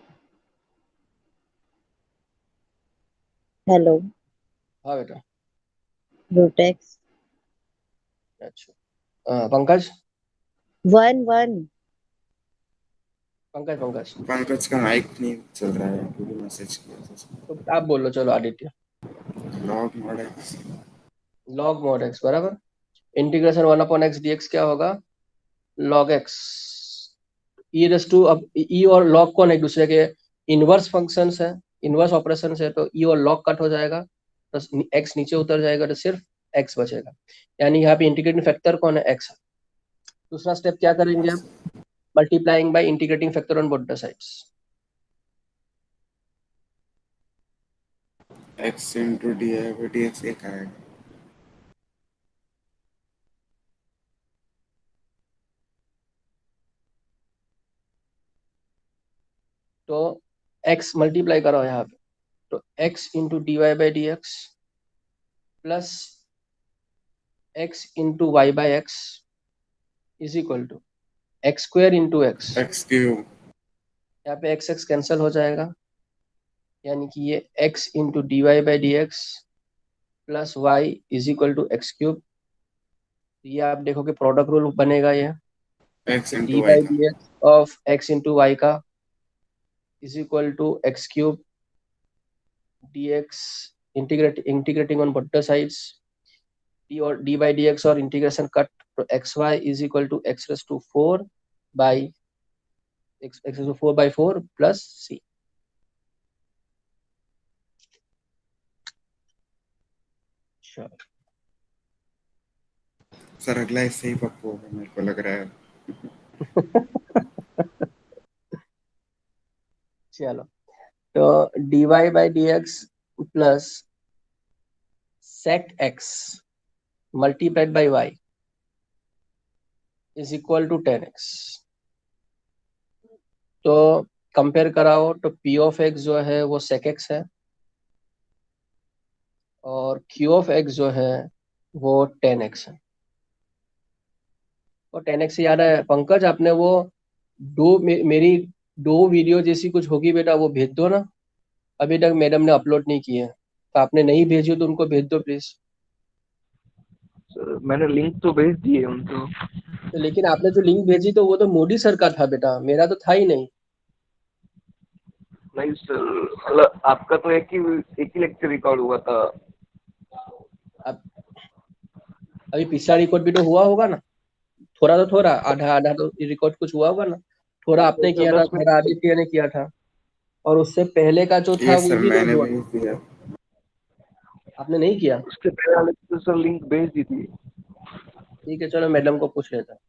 हेलो। हाँ बेटा। रूट एक्स अच्छा, पंकज। 1 1। पंकज पंकज पंकज का माइक नहीं चल रहा है क्योंकि मैसेज किया था। तो आप बोलो, चलो Aditya. Log mod x. Log mod x बराबर इंटीग्रेशन 1/x dx क्या होगा, log x. E race to, अब ई और लॉग कौन एक दूसरे के इनवर्स फंक्शंस है, इनवर्स ऑपरेशन है, तो ई और लॉग कट हो जाएगा, तो एक्स नीचे उतर जाएगा, तो सिर्फ एक्स बचेगा। यानी यहाँ पे इंटीग्रेटिंग फैक्टर कौन है, एक्स है। दूसरा स्टेप क्या करेंगे आप, multiplying by integrating factor on both the sides. X into D I by d x एक आएगा। तो x मल्टीप्लाई करो यहाँ पे, तो x into d y by d x plus x into y by x is equal to x square into x. X cube. यहाँ पे x x cancel हो जाएगा, यानी कि ये x into d y by d x plus y is equal to x cube. ये आप देखो कि प्रोडक्ट रूल बनेगा ये, एक्स तो इंटू डी वाई बाई का। D x of x into y का is equal to x cube d x, integrating on both the sides, d और डी बाई डी एक्स और इंटीग्रेशन कट, तो x y is equal to x raise to 4 by x raise to 4/4 plus c. Sir अगला इससे ही पप्पू होगा मेरे को लग रहा है। चलो, तो d y by d x plus sec x multiplied by y is equal to 10x। तो कंपेयर कराओ तो p ऑफ x जो है वो sec x है, और q ऑफ x जो है वो 10x है। और 10x से याद है पंकज, आपने वो मेरी 2 वीडियो जैसी कुछ होगी बेटा, वो भेज दो ना। अभी तक मैडम ने अपलोड नहीं किए हैं, तो आपने नहीं भेजी तो उनको भेज दो प्लीज। सर मैंने लिंक तो भेज दिए उनको। तो लेकिन आपने जो लिंक भेजी तो वो तो मोदी सर का था बेटा, मेरा तो था ही नहीं। नहीं सर, मतलब आपका तो एक ही लेक्चर रिकॉर्ड हुआ था। अब अभी पिछला रिकॉर्ड भी तो हुआ होगा ना, थोड़ा तो थोड़ा आधा आधा तो रिकॉर्ड कुछ हुआ होगा ना। थोड़ा आपने सर किया था, 10 मिनट। थोड़ा आदित्य ने किया था, और उससे पहले का जो था ये वो सर भी तो मैंने हुआ। भेज दिया। आपने नहीं किया? उसके पहले वाले तो सर लिंक भेज दी थी। ठीक है, चलो मैडम को पूछ लेता हूँ।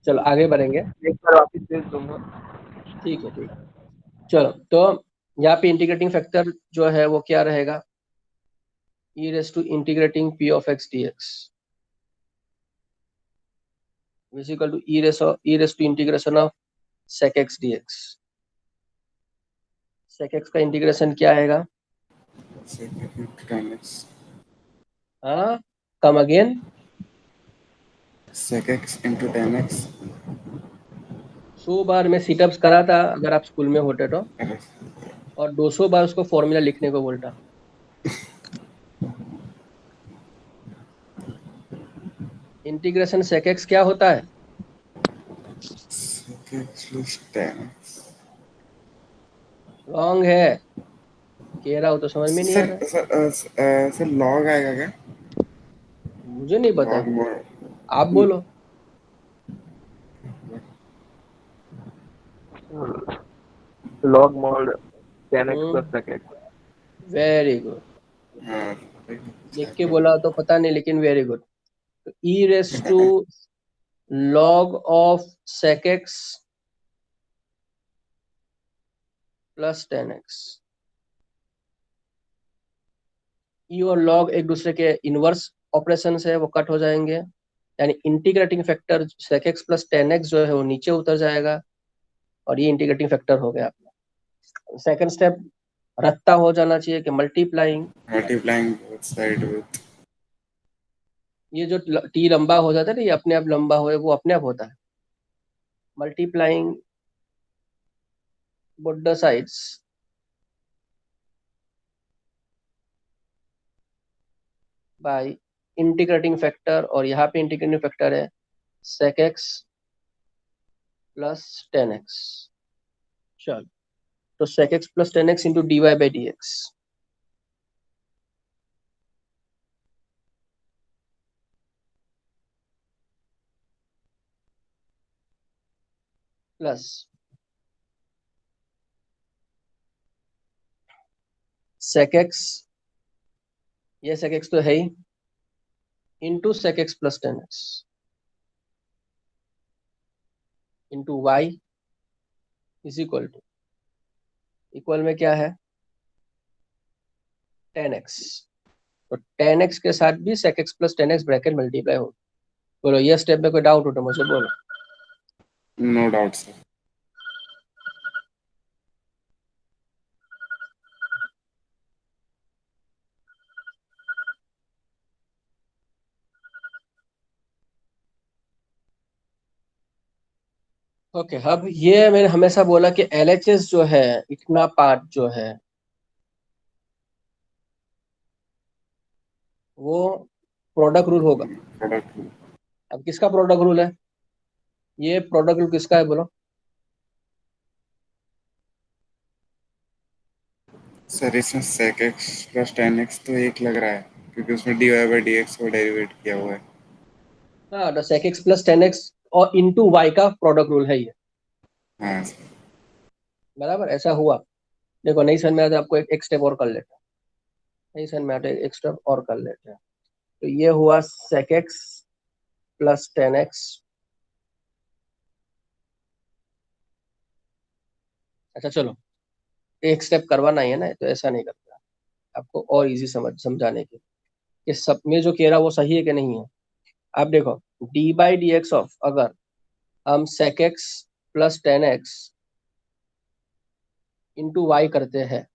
चलो आगे बढ़ेंगे। एक बार वापिस भेज दूंगा। ठीक है, ठीक है। चलो, तो यहाँ पे इंटीग्रेटिंग फैक्टर जो है वो क्या रहेगा, e race to integrating p of x d x equal to e race to integration of sec x d x. Sec x का इंटीग्रेशन क्या आएगा, सेक इंटू 10x। हाँ come again. Sec x into 10x। 100 बार मैं situps करा था अगर आप स्कूल में होते तो, और 200 बार उसको फॉर्मूला लिखने को बोलता। इंटीग्रेशन सेक एक्स क्या होता है, सेक एक्स प्लस 10x। रॉन्ग है। कह रहा हो तो समझ में नहीं आ सर रहा है। सर लॉग आएगा क्या? मुझे नहीं पता, लॉग मोड। आप बोलो। log mod 10x plus sec x. Very good, हाँ, देख के बोला तो पता नहीं, लेकिन वेरी गुड। तो e race to log of sec x plus 10x, e और लॉग एक दूसरे के इनवर्स ऑपरेशन है, वो कट हो जाएंगे, यानी integrating factor sec x plus 10x जो है वो नीचे उतर जाएगा, और ये इंटीग्रेटिंग फैक्टर हो गया आपका। सेकंड स्टेप रत्ता हो जाना चाहिए कि multiplying, multiplying both side with. ये जो टी लंबा हो जाता है ना, ये अपने आप लंबा हो, वो अपने आप होता है। Multiplying both the sides by integrating factor, और यहाँ पे इंटीग्रेटिंग फैक्टर है सेक एक्स प्लस 10x। चलो, तो sec x plus 10x into dy by dx plus sec x, ये sec x तो है ही, into sec x plus 10x into y is equal में क्या है 10x, तो 10x के साथ भी sec x plus 10x bracket multiply हो। बोलो ये स्टेप में कोई डाउट हो तो मुझे बोलो। No doubt sir. ओके, अब ये मैंने हमेशा बोला कि LHS जो है, इतना पार्ट जो है वो प्रोडक्ट रूल होगा। प्रोडक्ट। अब किसका प्रोडक्ट रूल है, ये प्रोडक्ट रूल किसका है बोलो। सर इसमें sec x plus 10x तो एक लग रहा है, क्योंकि उसमें dy by dx को डेरिवेट किया हुआ है। हाँ, तो sec x plus 10x और इंटू y का प्रोडक्ट रूल है ये, हाँ सर। बराबर ऐसा हुआ। देखो नहीं समझ में आता आपको, एक स्टेप और कर लेते हैं, नहीं समझ में आता एक स्टेप और कर लेते हैं। तो ये हुआ sec x प्लस 10x। अच्छा चलो, एक स्टेप करवाना ही है ना, तो ऐसा नहीं करता, आपको और इजी समझाने के, कि सब में जो कह रहा वो सही है कि नहीं है। आप देखो d by d x of, अगर हम sec x plus 10x into y करते हैं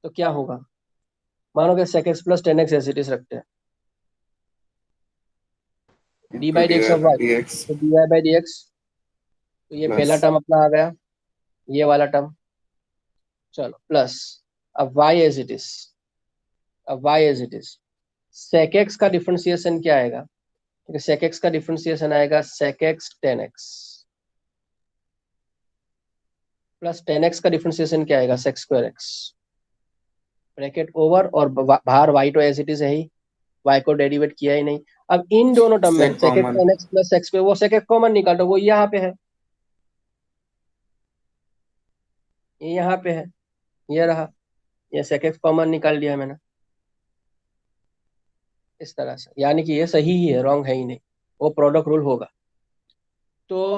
तो क्या होगा, मानो कि sec x plus 10x as it is रखते हैं, डी तो by d dy x of by y, dx तो d y by d x, तो ये पहला प्लस टर्म अपना आ गया, ये वाला टर्म, चलो प्लस, अब y एज इट इज, अब y as it is, sec x का डिफरेंशिएशन क्या आएगा, क्योंकि sec x का डिफरेंशिएशन आएगा sec x 10x plus 10x का डिफरेंशिएशन क्या आएगा sec square x, bracket over, और बाहर y तो एज इट इज है ही, y को डेरिवेट किया ही नहीं। अब इन दोनों टर्म में sec sec x common. 10x plus sec square, वो sec x कॉमन निकालो, वो यहाँ पे है, ये यहाँ पे है, ये रहा, ये sec x कॉमन निकाल दिया मैंने इस तरह से, यानी कि ये सही ही है, रॉन्ग है ही नहीं, वो प्रोडक्ट रूल होगा। तो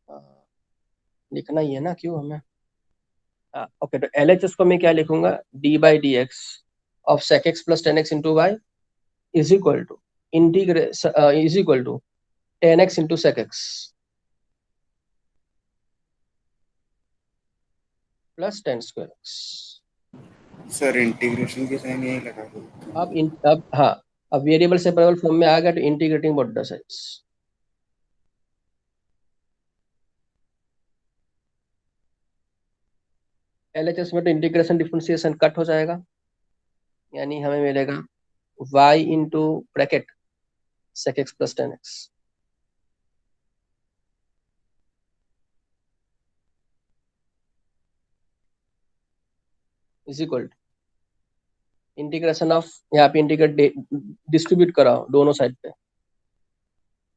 अ, लिखना ही है ना, क्यों हमें, ओके, तो LHS को मैं क्या लिखूंगा, d by d x of sec x plus 10x into y is equal to integrate is equal to 10x into sec x plus 10 square x। Sir integration की साइन यही लगा दो। अब हाँ, अब वेरिएबल सेपरेबल फॉर्म में आ गया, तो integrating both the sides, LHS में तो इंटीग्रेशन डिफरेंशिएशन कट हो जाएगा, यानी हमें मिलेगा y into bracket sec x plus 10x is equal to integration of, यहाँ पे इंटीग्रेट डिस्ट्रीब्यूट कराओ दोनों साइड पे,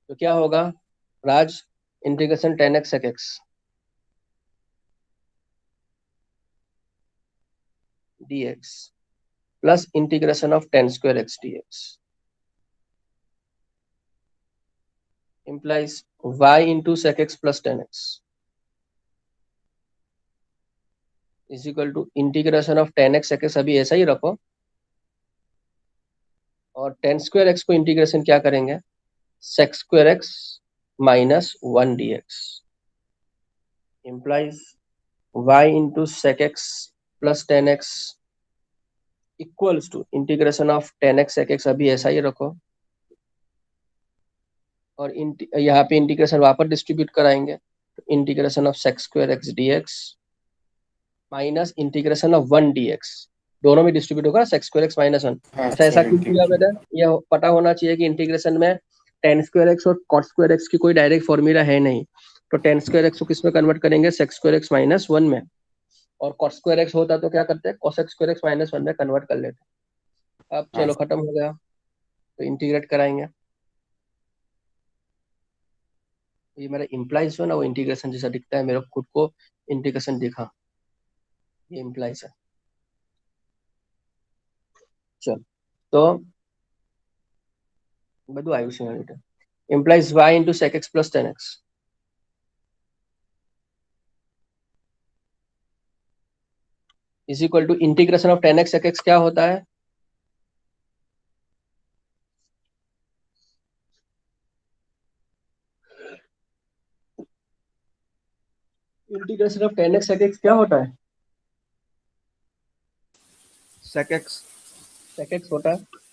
तो क्या होगा Raj, integration 10x sec x dx plus integration of 10 square x dx implies y into sec x plus 10x is equal to integration of 10x sec x, अभी ऐसा ही रखो, और 10 square x को इंटीग्रेशन क्या करेंगे, sec square x minus 1 dx implies y into sec x plus 10x equals to integration of 10x sec x, अभी ऐसा ही रखो, और यहाँ पे इंटीग्रेशन वापस डिस्ट्रीब्यूट कराएंगे, तो integration of sec square x dx minus integration of 1 dx, दोनों में डिस्ट्रीब्यूट होगा sec square x माइनस 1। हाँ अच्छा, ऐसा सर क्यों किया मैंने, इंटीग्रेशन। ये पता होना चाहिए कि इंटीग्रेशन में tan square x और cot square x की कोई डायरेक्ट फॉर्मूला है नहीं, तो tan square x को किस में कन्वर्ट करेंगे, sec square x माइनस 1 में, और cot square x होता तो क्या करते हैं, cosec square x माइनस 1 में कन्वर्ट कर लेते। अब हाँ चलो खत्म हो गया, तो इंटीग्रेट कराएंगे, ये मेरा इम्प्लाइज है ना, वो इंटीग्रेशन जैसा दिखता है, मेरे को खुद को इंटीग्रेशन दिखा, ये इम्प्लाइज है। चल, तो બધું આવ્યું છે એના રીતે, implies y into sec x plus 10x is equal to integration of 10x sec x क्या होता है, integration of 10x sec x क्या होता है, sec x sec x होता है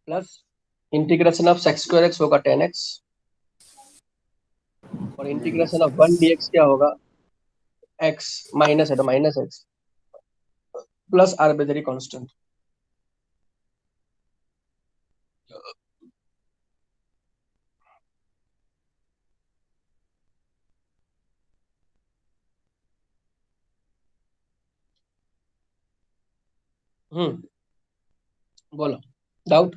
plus integration of sec square x होगा 10x, और इंटीग्रेशन ऑफ 1 dx क्या होगा, x माइनस है तो minus x plus arbitrary constant. बोलो doubt,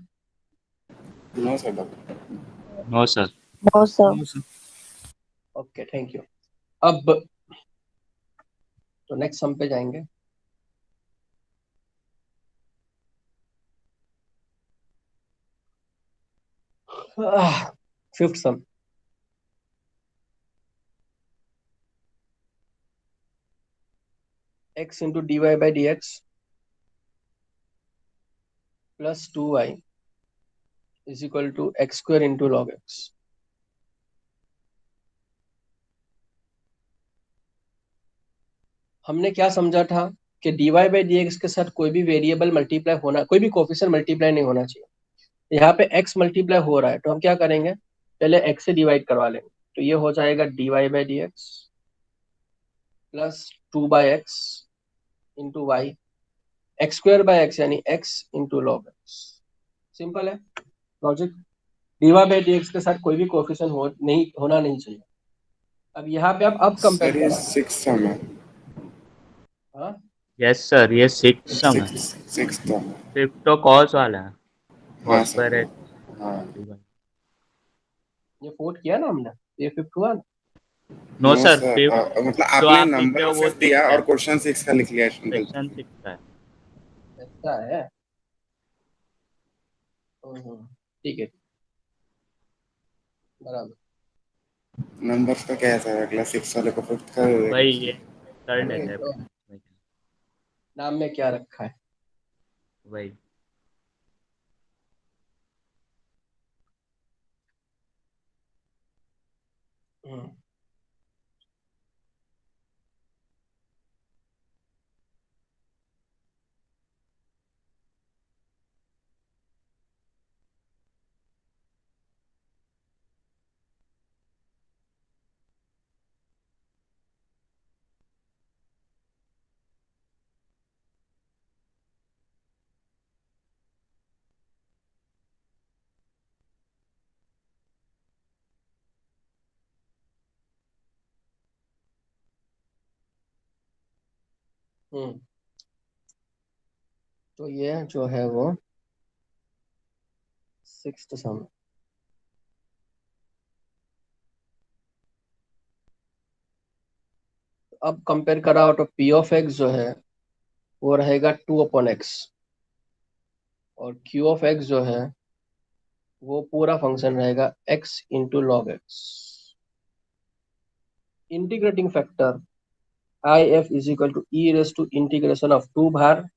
no sir doctor. No sir. No sir. Okay thank you. अब तो नेक्स्ट सम पे जाएंगे, fifth sum, x into dy by dx plus 2y is equal to x square into log x। हमने क्या समझा था कि dy by dx के साथ कोई भी वेरिएबल मल्टीप्लाई होना, कोई भी कोफिशिएंट मल्टीप्लाई नहीं होना चाहिए। यहाँ पे x मल्टीप्लाई हो रहा है, तो हम क्या करेंगे, पहले x से डिवाइड करवा लेंगे, तो ये हो जाएगा dy by dx plus 2/x into y, x square by x यानी x into log x. Simple है लॉजिक, dy by dx के साथ कोई भी कोफिशिएंट नहीं होना नहीं चाहिए। अब यहाँ पे आप अब कंपेयर सर ये करा, 6 सम है। हाँ यस सर, ये 6 सम है। 6 तो फिफ्थ तो कॉस वाला है, हाँ कॉस सर पर है। हाँ। ये फोर्थ किया ना हमने, ये फिफ्थ हुआ ना। No no sir, sir fifth मतलब जो आपने आप लिख रहे नंबर हो वो 5 दिया 6 है, और क्वेश्चन 6 का लिख लिया गलती। सेक्शन 6 का है। ऐसा है, ठीक है बराबर। नंबर्स का क्या है सर, अगला 6 वाले को 5th का दे भाई देगा। ये कर अरे लेते हैं तो फिर। नाम में क्या रखा है, वही। हम्म, तो ये जो है वो 6th सम। अब कंपेयर करा तो पी ऑफ एक्स जो है वो रहेगा 2/x, और क्यू ऑफ एक्स जो है वो पूरा फंक्शन रहेगा x into log x. Integrating factor I F is equal to e race to integration of 2 बार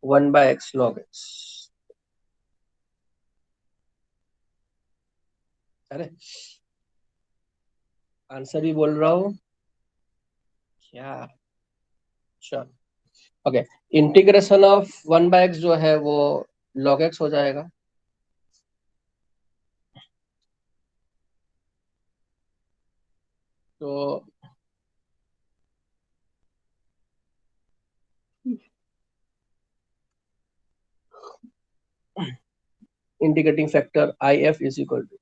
1/x log x। अरे आंसर भी बोल रहा हूँ क्या? चल ओके, इंटीग्रेशन ऑफ 1/x जो है वो log x हो जाएगा। तो integrating factor I F is equal to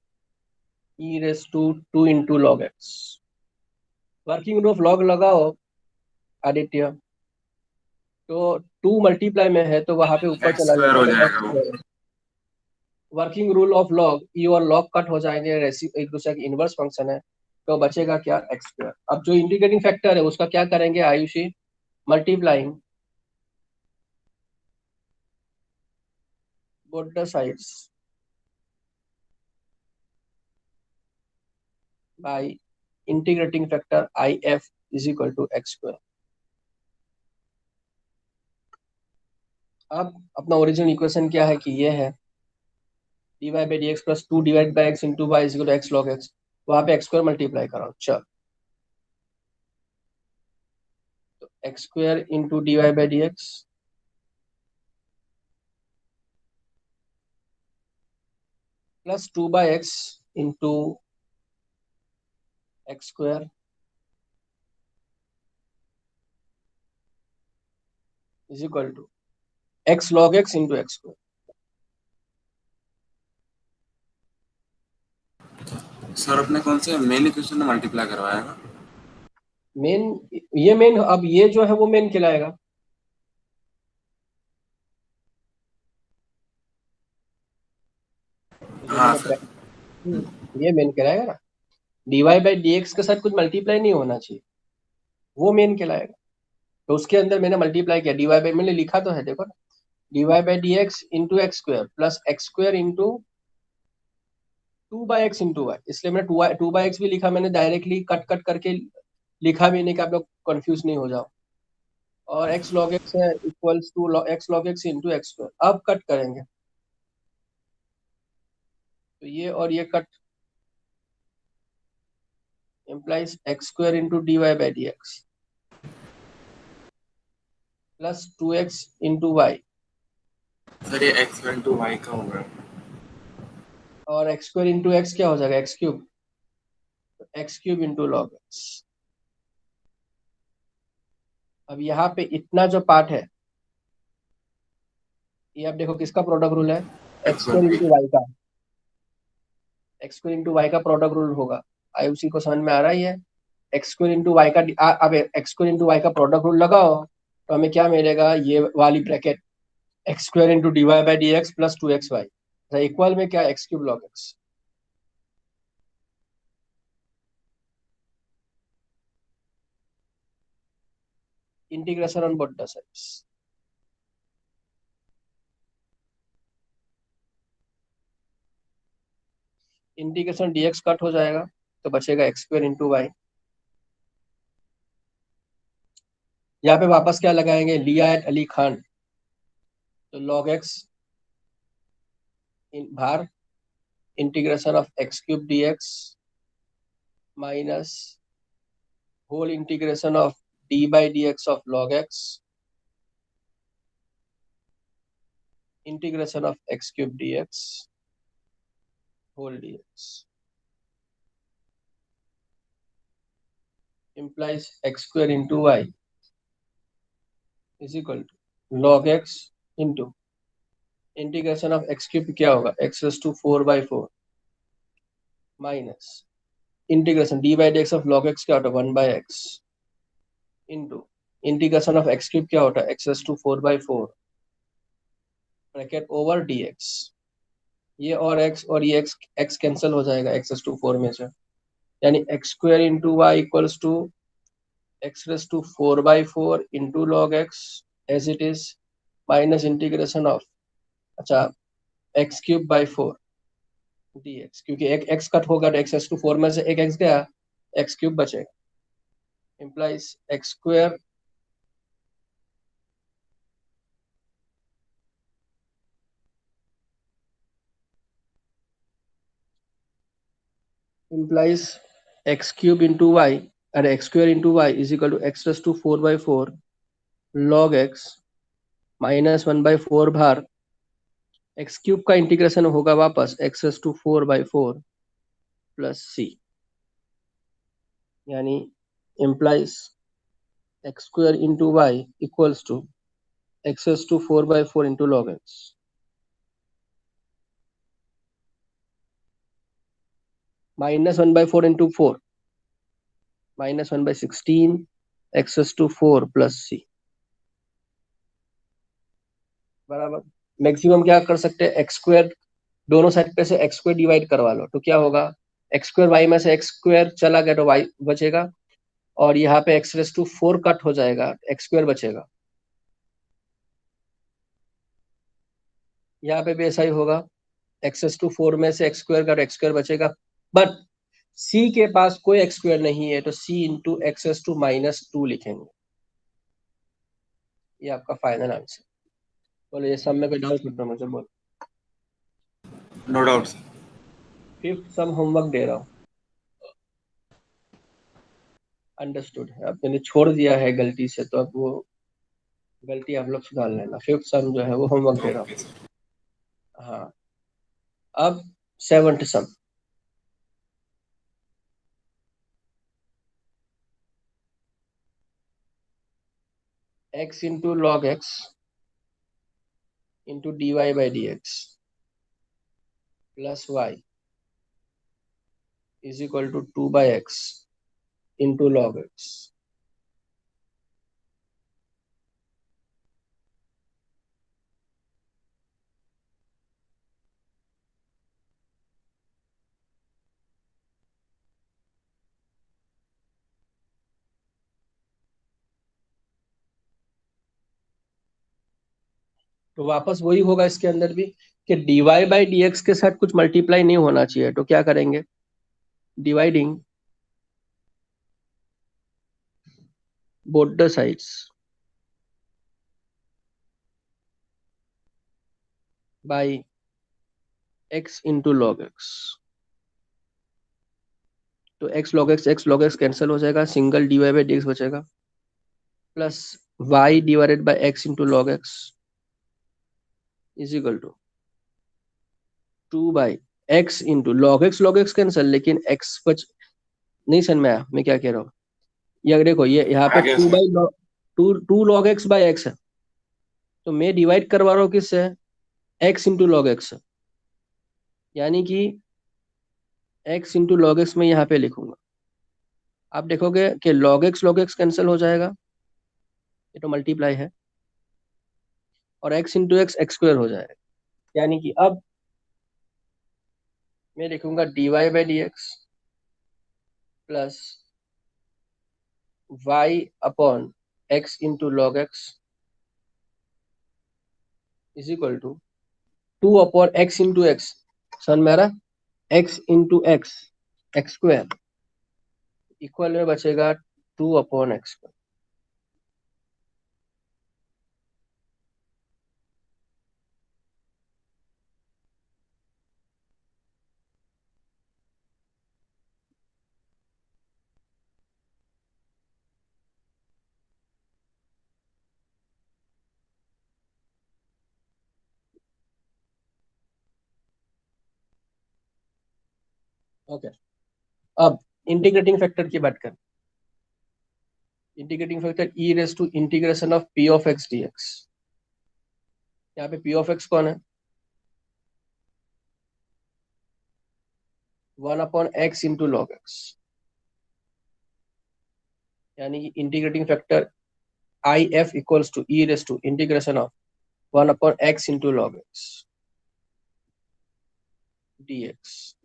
e race to 2 into log x. Working rule of log लगाओ आदित्य। तो 2 मल्टीप्लाई में है तो वहां पे ऊपर एक्स चला स्क्वायर जाएगा हो तो जाएगा एक्स वो। Square. Working rule of log, e और लॉग कट हो जाएंगे, एक दूसरे की इनवर्स फंक्शन है, तो बचेगा क्या? X square. अब जो इंटीग्रेटिंग फैक्टर है उसका क्या करेंगे Ayushi? Multiplying both the sides by integrating factor I F is equal to x square. अब अपना ओरिजिनल इक्वेशन क्या है कि ये है dy by dx plus 2 divide by x into y is equal to x log x. वहां पे x square multiply कराओ। चल तो x square into d y by d x plus 2/x into x square is equal to x log x into x square. Sir अपने कौन से main equation में multiply करवाएगा? मेन, ये मेन, अब ये जो है वो मेन कहलाएगा। जो हाँ मैंने सर। ये मेन कहलाएगा ना। dy बाई डी एक्स के साथ कुछ मल्टीप्लाई नहीं होना चाहिए, वो मेन कहलाएगा। तो उसके अंदर मैंने मल्टीप्लाई किया, dy बाई, मैंने लिखा तो है देखो ना, dy by d x into x square plus x square into 2/x into y. इसलिए मैंने 2/x भी लिखा, मैंने डायरेक्टली कट कट करके लिखा भी नहीं कि आप लोग कंफ्यूज नहीं हो जाओ। और x log x है equals to x log x into x square. अब कट करेंगे तो ये और ये cut implies x square into dy by dx plus 2x into y। Sir ये एक्स इंटू वाई का होगा। और x square into x क्या हो जाएगा? x cube. x cube into log x। अब यहाँ पे इतना जो पार्ट है ये अब देखो किसका प्रोडक्ट रूल है? x x one square b. Into y का। x स्क्वायर इंटू वाई का प्रोडक्ट रूल होगा। आई उसी को समझ में आ रहा ही है। एक्स स्क्वायर इंटू वाई का अब एक्स स्क्वायर इंटू वाई का प्रोडक्ट रूल लगाओ तो हमें क्या मिलेगा? ये वाली bracket x square into d y by d x plus 2xy equal में क्या? X cube log x. Integration on both the sides. Integration dx cut हो जाएगा तो बचेगा एक्स स्क्वायर इंटू वाई। यहाँ पे वापस क्या लगाएंगे? लिया एट अली खान, तो लॉग एक्स भार integration of x cube dx minus whole integration of d by d x of log x integration of x cube dx whole dx implies x square into y is equal to log x into integration of x cube क्या होगा? x raised to 4/4 minus integration d by d x of log x क्या होता है? 1/x into integration of x cube क्या होता है, x raise to 4/4 bracket over d x. ये और ये एक्स कैंसिल हो जाएगा एक्स रेस टू 4 में से, यानी x square into y equals to x raise to 4/4 into log x as it is minus integration of, अच्छा, x cube by 4 d x, क्योंकि एक एक्स कट होगा तो एक्स रेस टू 4 में से एक एक्स गया, एक्स क्यूब बचेगा, implies x square implies x cube into y and x square into y is equal to x raised to 4/4 log x minus 1/4 भार x क्यूब का integration होगा वापस x raised to 4/4 plus c, यानी implies x square into y equals to x raised to 4/4 into log x minus 1/4 into 4 minus 1/16 x raised to 4 plus c बराबर। Maximum क्या कर सकते हैं, एक्स स्क्वायर दोनों साइड पे से एक्स स्क्वायर डिवाइड करवा लो तो क्या होगा, एक्स स्क्वायर वाई में से एक्स स्क्वायर चला गया तो वाई बचेगा, और यहाँ पे एक्स रेस टू 4 कट हो जाएगा, एक्स स्क्वायर बचेगा। यहाँ पे भी ऐसा ही होगा, एक्स रेस टू 4 में से एक्स स्क्वायर का एक्स स्क्वायर बचेगा, बट सी के पास कोई एक्स स्क्वायर नहीं है तो सी इंटू एक्स रेस टू -2 लिखेंगे। ये आपका फाइनल आंसर। बोलो ये सब में कोई डाउट नहीं, मुझे बोलो। No doubt sir. Fifth sum homework दे रहा हूँ, अंडरस्टूड है। अब मैंने छोड़ दिया है गलती से, तो अब वो गलती आप लोग सुधार लेना। फिफ्थ सम जो है वो होमवर्क दे रहा ओके हूँ। सर। हाँ, अब seventh sum, x into log x into d y by d x plus y is equal to 2/x into log x. तो वापस वही होगा इसके अंदर भी कि d y by d x के साथ कुछ मल्टीप्लाई नहीं होना चाहिए, तो क्या करेंगे, dividing both the sides by x into log x. तो x log x कैंसिल हो जाएगा, single d y by d x बचेगा, plus y divided by x into log x is equal to 2/x into log x cancel, लेकिन x बच नहीं, समझ में आया मैं क्या कह रहा हूँ। ये देखो, ये यहाँ आ पे गया 2 sir. By two log x by x है, तो मैं डिवाइड करवा रहा हूँ किससे, x इंटू लॉग एक्स, यानी कि x इंटू लॉग एक्स में यहाँ पे लिखूंगा। आप देखोगे कि लॉग एक्स कैंसिल हो जाएगा, ये तो मल्टीप्लाई है, और x इंटू एक्स स्क्वायर हो जाएगा, यानी कि अब मैं लिखूंगा d y by d x plus y upon x into log x is equal to 2/x into x, समझ में आ रहा, x into x square equal में बचेगा 2/x। ओके, अब इंटीग्रेटिंग फैक्टर की बात करें। Integrating factor e race to integration of p of x d x. यहाँ पे पी ऑफ एक्स कौन है, 1/x इंटू लॉग एक्स, यानी कि integrating factor I F equals to e race to integration of 1/x into log x dx।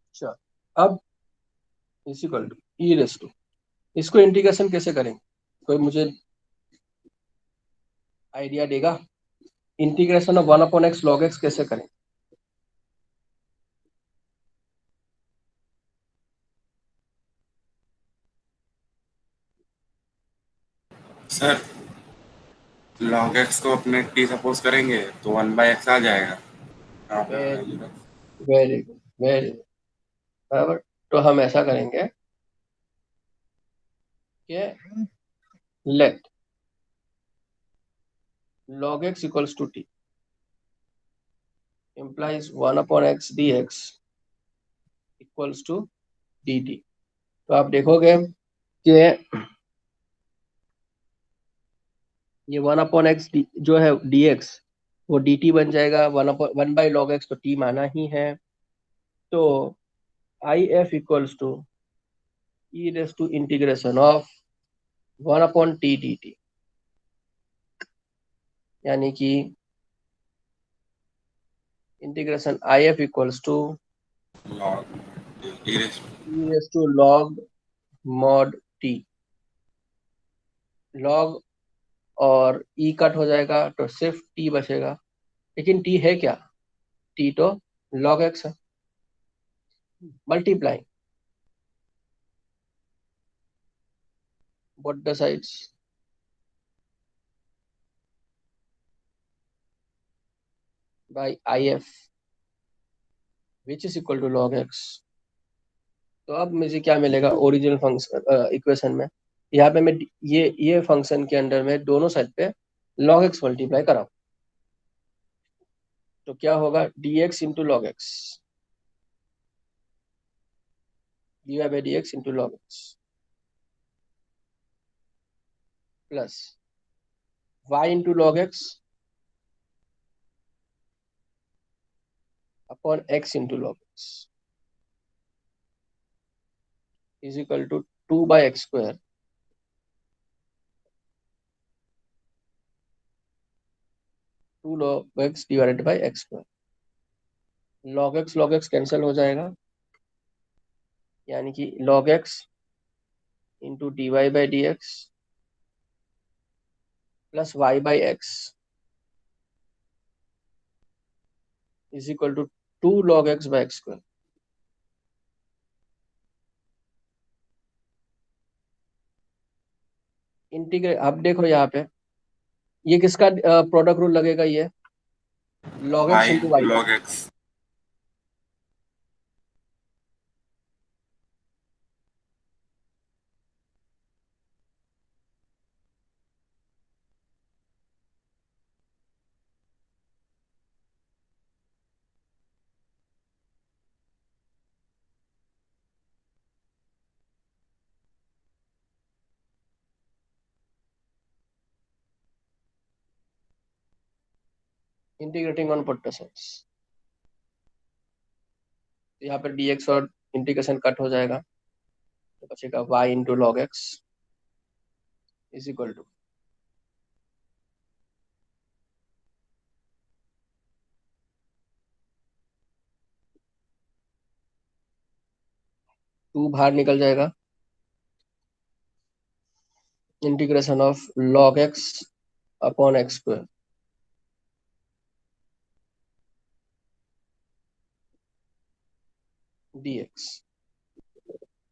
अच्छा, अब is equal to e race to, इसको integration कैसे करेंगे? कोई मुझे आइडिया देगा? Integration of 1/x log x कैसे करें? सर log x को अपने t सपोज करेंगे तो 1/x आ जाएगा। Very very good, very good, बराबर। तो हम ऐसा करेंगे कि late log x equals to t implies 1/x dx equals to dt। तो आप देखोगे कि ये 1/x जो है dx वो dt बन जाएगा, 1/log x तो t माना ही है। तो I F equals to e race to integration of 1/t dt, यानी कि integration I F equals to log e raised e race to log mod t. Log और ई कट हो जाएगा तो सिर्फ टी बचेगा, लेकिन टी है क्या? टी तो log x है। Multiplying both the sides by if which is equal to log x। तो अब मुझे क्या मिलेगा ओरिजिनल फंक्शन इक्वेशन में? यहाँ पे मैं ये फंक्शन के अंदर में दोनों साइड पे log x मल्टीप्लाई कराऊं तो क्या होगा? dx into log x, dy by dx into log x plus y into log x upon x into log x is equal to 2/x², 2 log x divided by x²। log x cancel हो जाएगा, यानी कि log x into dy by d x plus y by x is equal to 2 log x by x²। Integrate, अब देखो यहाँ पे ये किसका प्रोडक्ट रूल लगेगा? ये log x y into y का। log x integrating on both the sides, यहाँ पर dx और इंटीग्रेशन कट हो जाएगा तो बचेगा y into log x is equal to 2 बाहर निकल जाएगा, integration of log x upon x² dx।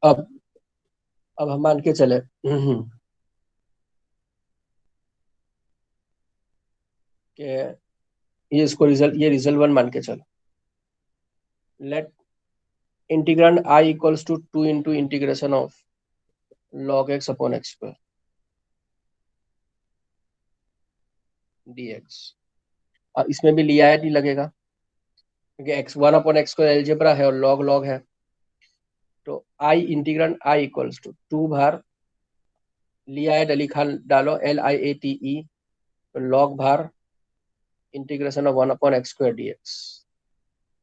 अब हम मान के चले कि ये इसको रिजल्ट 1 मान के चलो। Let integrand i equals to 2 into integration of log x upon x² dx। अब इसमें भी लिया है, नहीं लगेगा क्योंकि x 1/x² एल्जेब्रा है और log log है। तो i integrand i equals to 2 बार लिया है, लिखा डालो LIATE, तो log बार integration of 1/x² dx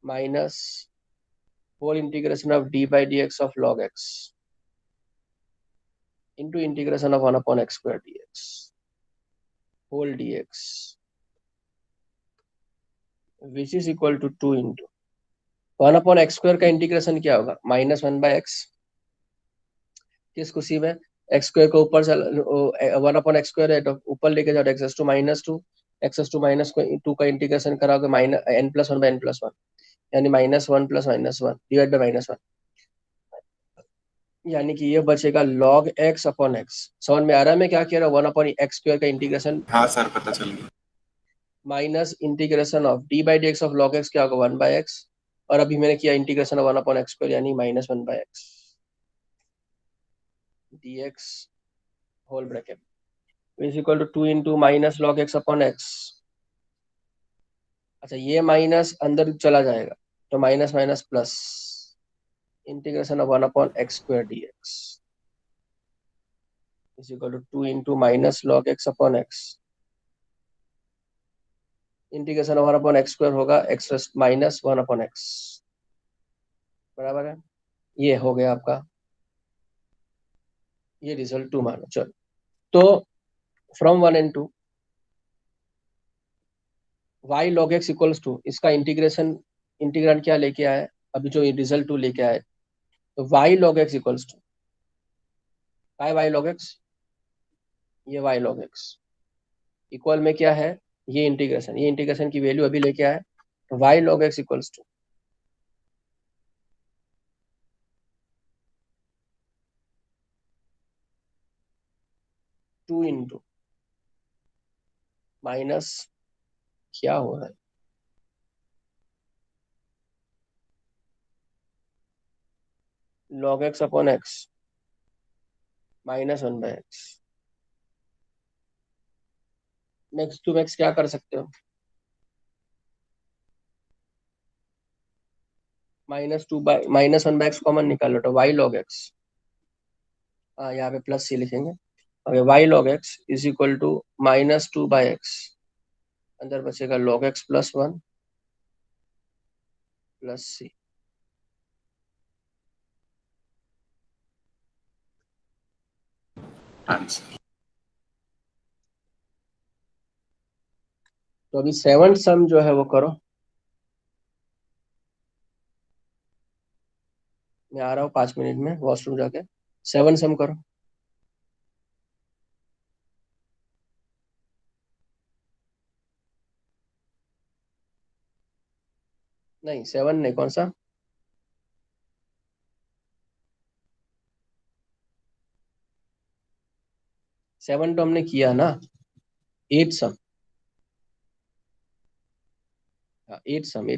minus whole integration of d by dx of log x into integration of 1 upon x square dx whole dx which is equal to 2 into 1 upon x square का integration क्या होगा -1/x किस खुशी में x square को ऊपर 1 upon x square है तो ऊपर लेके जाओ एक्स टू -2 एक्स टू -2 का इंटीग्रेशन कराओगे -n+1/n+1 यानी -1 + -1 डिवाइड बाय -1 यानी कि ये बचेगा log x अपॉन x समझ में आ रहा है मैं क्या कह रहा हूँ 1 अपॉन एक्स स्क्वायर का इंटीग्रेशन हाँ सर पता चल गया। Minus integration of d by dx of log x क्या होगा 1/x और अभी मैंने किया integration of 1 upon x square यानी -1/x dx whole bracket is equal to 2 into minus log x upon x। अच्छा ये माइनस अंदर चला जाएगा तो minus minus plus integration of 1 upon x square dx is equal to 2 into minus log x upon x integration of 1 upon x square होगा x minus 1 upon x बराबर है। ये हो गया आपका ये रिजल्ट 2 मानो चलो तो from 1 and 2 y log x equals to इसका इंटीग्रेंड क्या लेके आए अभी जो रिजल्ट 2 लेके आए तो y log x equals to y log x ये y log x इक्वल में क्या है ये इंटीग्रेशन की वैल्यू अभी लेके आए तो y log x equals to two into minus क्या हो रहा है log x upon x -1/x max to max क्या कर सकते हो -1/x कॉमन निकालो तो y log x यहाँ पे प्लस सी लिखेंगे y log x is equal to -2/x अंदर बचेगा log x plus 1 plus c answer तो अभी 7th सम जो है वो करो मैं आ रहा हूँ 5 मिनट में वॉशरूम जाके 7 सम करो नहीं 7 नहीं कौन सा 7 तो हमने किया ना 8 सम 8 सम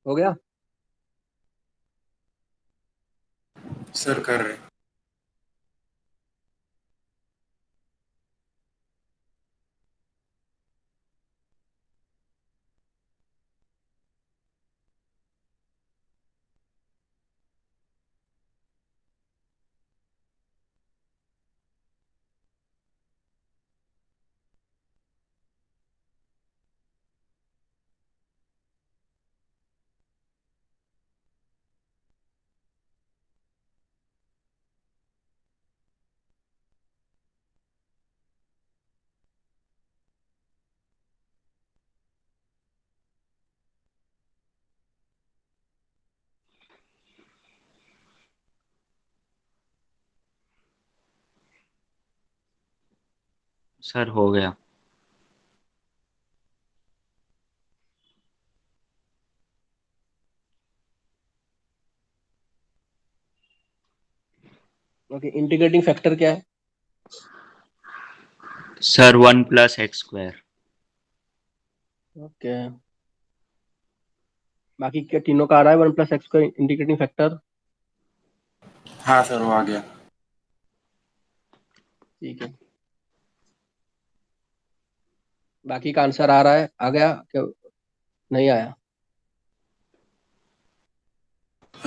हो गया? सर कर रहे। सर हो गया। ओके, इंटीग्रेटिंग फैक्टर क्या है? Sir 1+x²। ओके, बाकी क्या तीनों का आ रहा है 1+x का इंटीग्रेटिंग फैक्टर? हाँ सर वो आ गया। ठीक है, बाकी का आंसर आ रहा है, आ गया क्या? नहीं आया?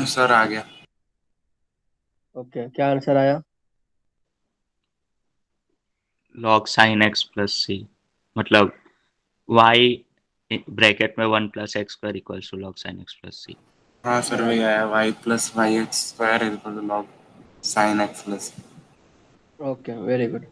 सर आ गया। ओके, क्या आंसर आया? log sin x+c, मतलब y ब्रैकेट में 1+x² equals to log sin x+c। हाँ सर वही आया, y+y(x²) log sin x+। Okay, very good.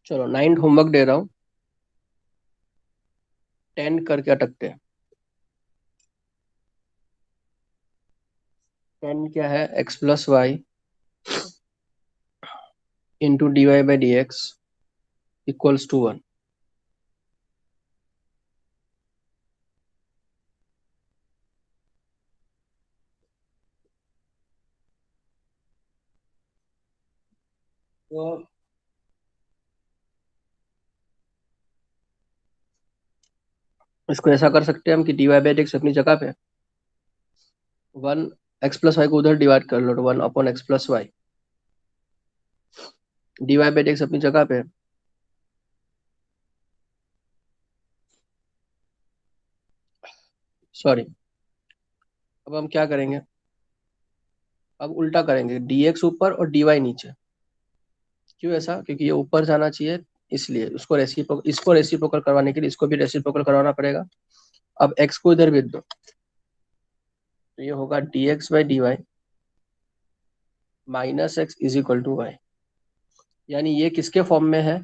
चलो 9 होमवर्क दे रहा हूँ, 10 करके अटकते हैं। 10 क्या है? x+y into dy/dx equals to 1। तो इसको ऐसा कर सकते हैं हम कि dy/dx अपनी जगह पे 1, x+y को उधर डिवाइड कर लो तो 1/x+y, dy/dx अपनी जगह पे, सॉरी, अब हम क्या करेंगे? अब उल्टा करेंगे, dx ऊपर और dy नीचे। क्यों ऐसा? क्योंकि ये ऊपर जाना चाहिए, इसलिए इसको रेसिप्रोकल करवाने के लिए इसको भी रेसिप्रोकल करवाना पड़ेगा। अब x को इधर भेज दो, तो ये होगा dx/dy minus x is equal to y. यानी ये किसके फॉर्म में है?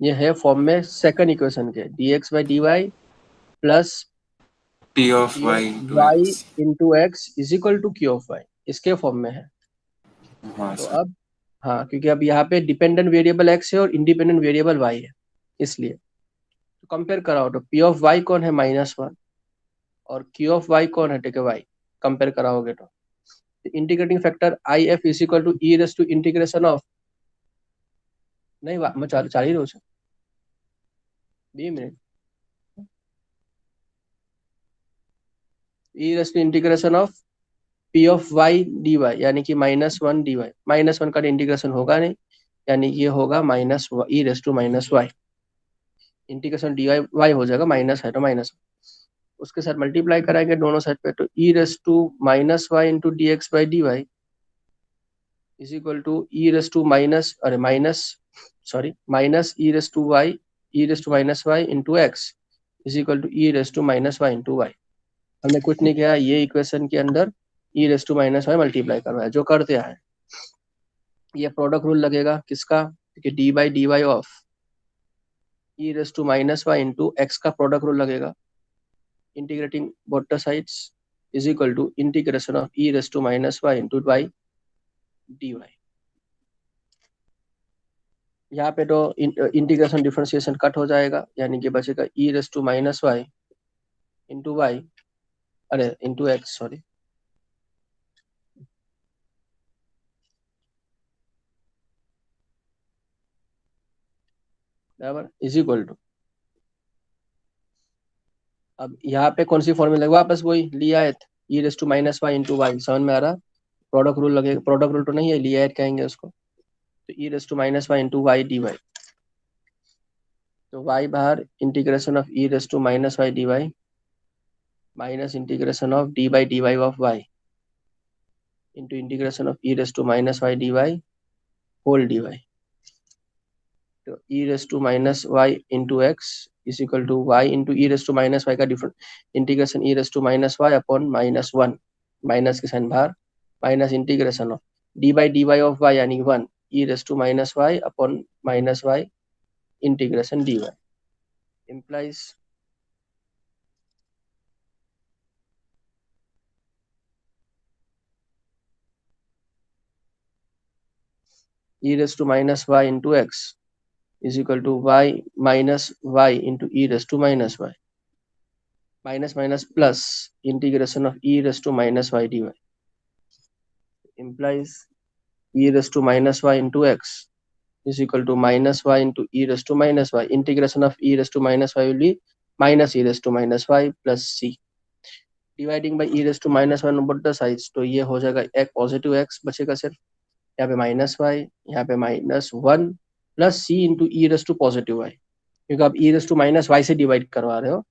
ये है फॉर्म में सेकंड इक्वेशन के, dx/dy plus t of p y of into y x। Into x is equal to q of y, इसके फॉर्म में है। हाँ तो सर। अब, हाँ, क्योंकि अब यहाँ पे डिपेंडेंट वेरिएबल x है और इंडिपेंडेंट वेरिएबल y है, इसलिए तो कंपेयर कराओ तो p ऑफ y कौन है? -1। और q ऑफ y कौन है? Take y। कंपेयर कराओगे तो integrating factor I F is equal to e race to integration of, नहीं मैं चाल ही रहा हूँ 20 minute, e race to integration of p of y d y, यानी कि -1 डी वाई। -1 का इंटीग्रेशन होगा नहीं, यानी ये होगा minus e race to -y, integration d y y हो जाएगा, माइनस है तो माइनस, उसके साथ मल्टीप्लाई कराएंगे दोनों साइड पे, तो e race to -y into d x by d y is equal to e race to minus, अरे minus, sorry, minus e race to y, e race to -y into x is equal to e race to -y into y. हमने कुछ नहीं किया, ये equation के अंदर e race to -y multiply करवाया, जो करते आए। ये प्रोडक्ट रूल लगेगा किसका, कि d by d y of e race to minus y into x का प्रोडक्ट रूल लगेगा, integrating both the sides is equal to integration of e race to minus y into y d y. यहाँ पे तो integration differentiation cut हो जाएगा, यानी कि बचेगा e race to minus y into y, अरे इंटू एक्स, सॉरी, बराबर, इज इक्वल टू, अब यहाँ पे कौन सी फॉर्मूला लगेगा, वापस वही LIATE, e race to minus y into y, समझ में आ रहा, प्रोडक्ट रूल लगेगा, प्रोडक्ट रूल तो नहीं है, लियाएत कहेंगे उसको, तो e race to minus y into y d y, तो वाई बाहर, integration of e race to minus y d y minus integration of d by d y of y into integration of e race to minus y d y whole d y, तो e race to minus y into x is equal to y into e race to minus y का different integration e race to minus y upon minus one, minus के sign बाहर, minus integration of d by d y of y यानी one E race to minus y upon minus y integration d y, implies e raised to minus y into x is equal to y minus y into e raised to minus y minus minus plus integration of e raised to minus y dy implies e raised to minus y into x is equal to minus y into e raised to minus y, integration of e raised to minus y will be minus e raised to minus y plus c, dividing by e raised to minus 1 over the sides, तो ये हो जाएगा एक positive x बचेगा सिर्फ, यहाँ पे minus y, यहाँ पे minus one plus c into e race to positive y, क्योंकि आप e race to minus y से डिवाइड करवा रहे हो,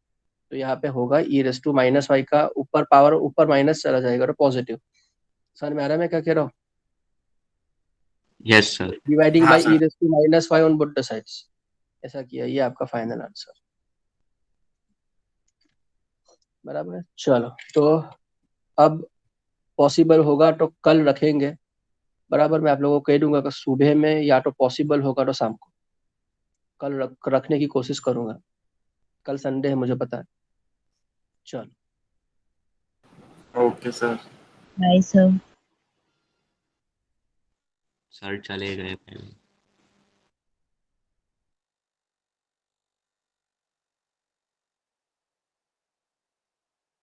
तो यहाँ पे होगा ई रेस टू माइनस वाई का ऊपर पावर ऊपर माइनस चला जाएगा तो पॉजिटिव, समझ में आ रहा है मैं क्या कह रहा हूँ, यस सर। डिवाइडिंग हाँ by e sir. Raise to minus y on both the sides, ऐसा किया, ये आपका फाइनल आंसर, बराबर है। चलो तो अब पॉसिबल होगा तो कल रखेंगे, बराबर, मैं आप लोगों को कह दूंगा कि सुबह में या तो पॉसिबल होगा तो शाम को, कल रखने की कोशिश करूंगा, कल संडे है मुझे पता है। चलो okay sir. Bye sir. Sir चले गए पहले।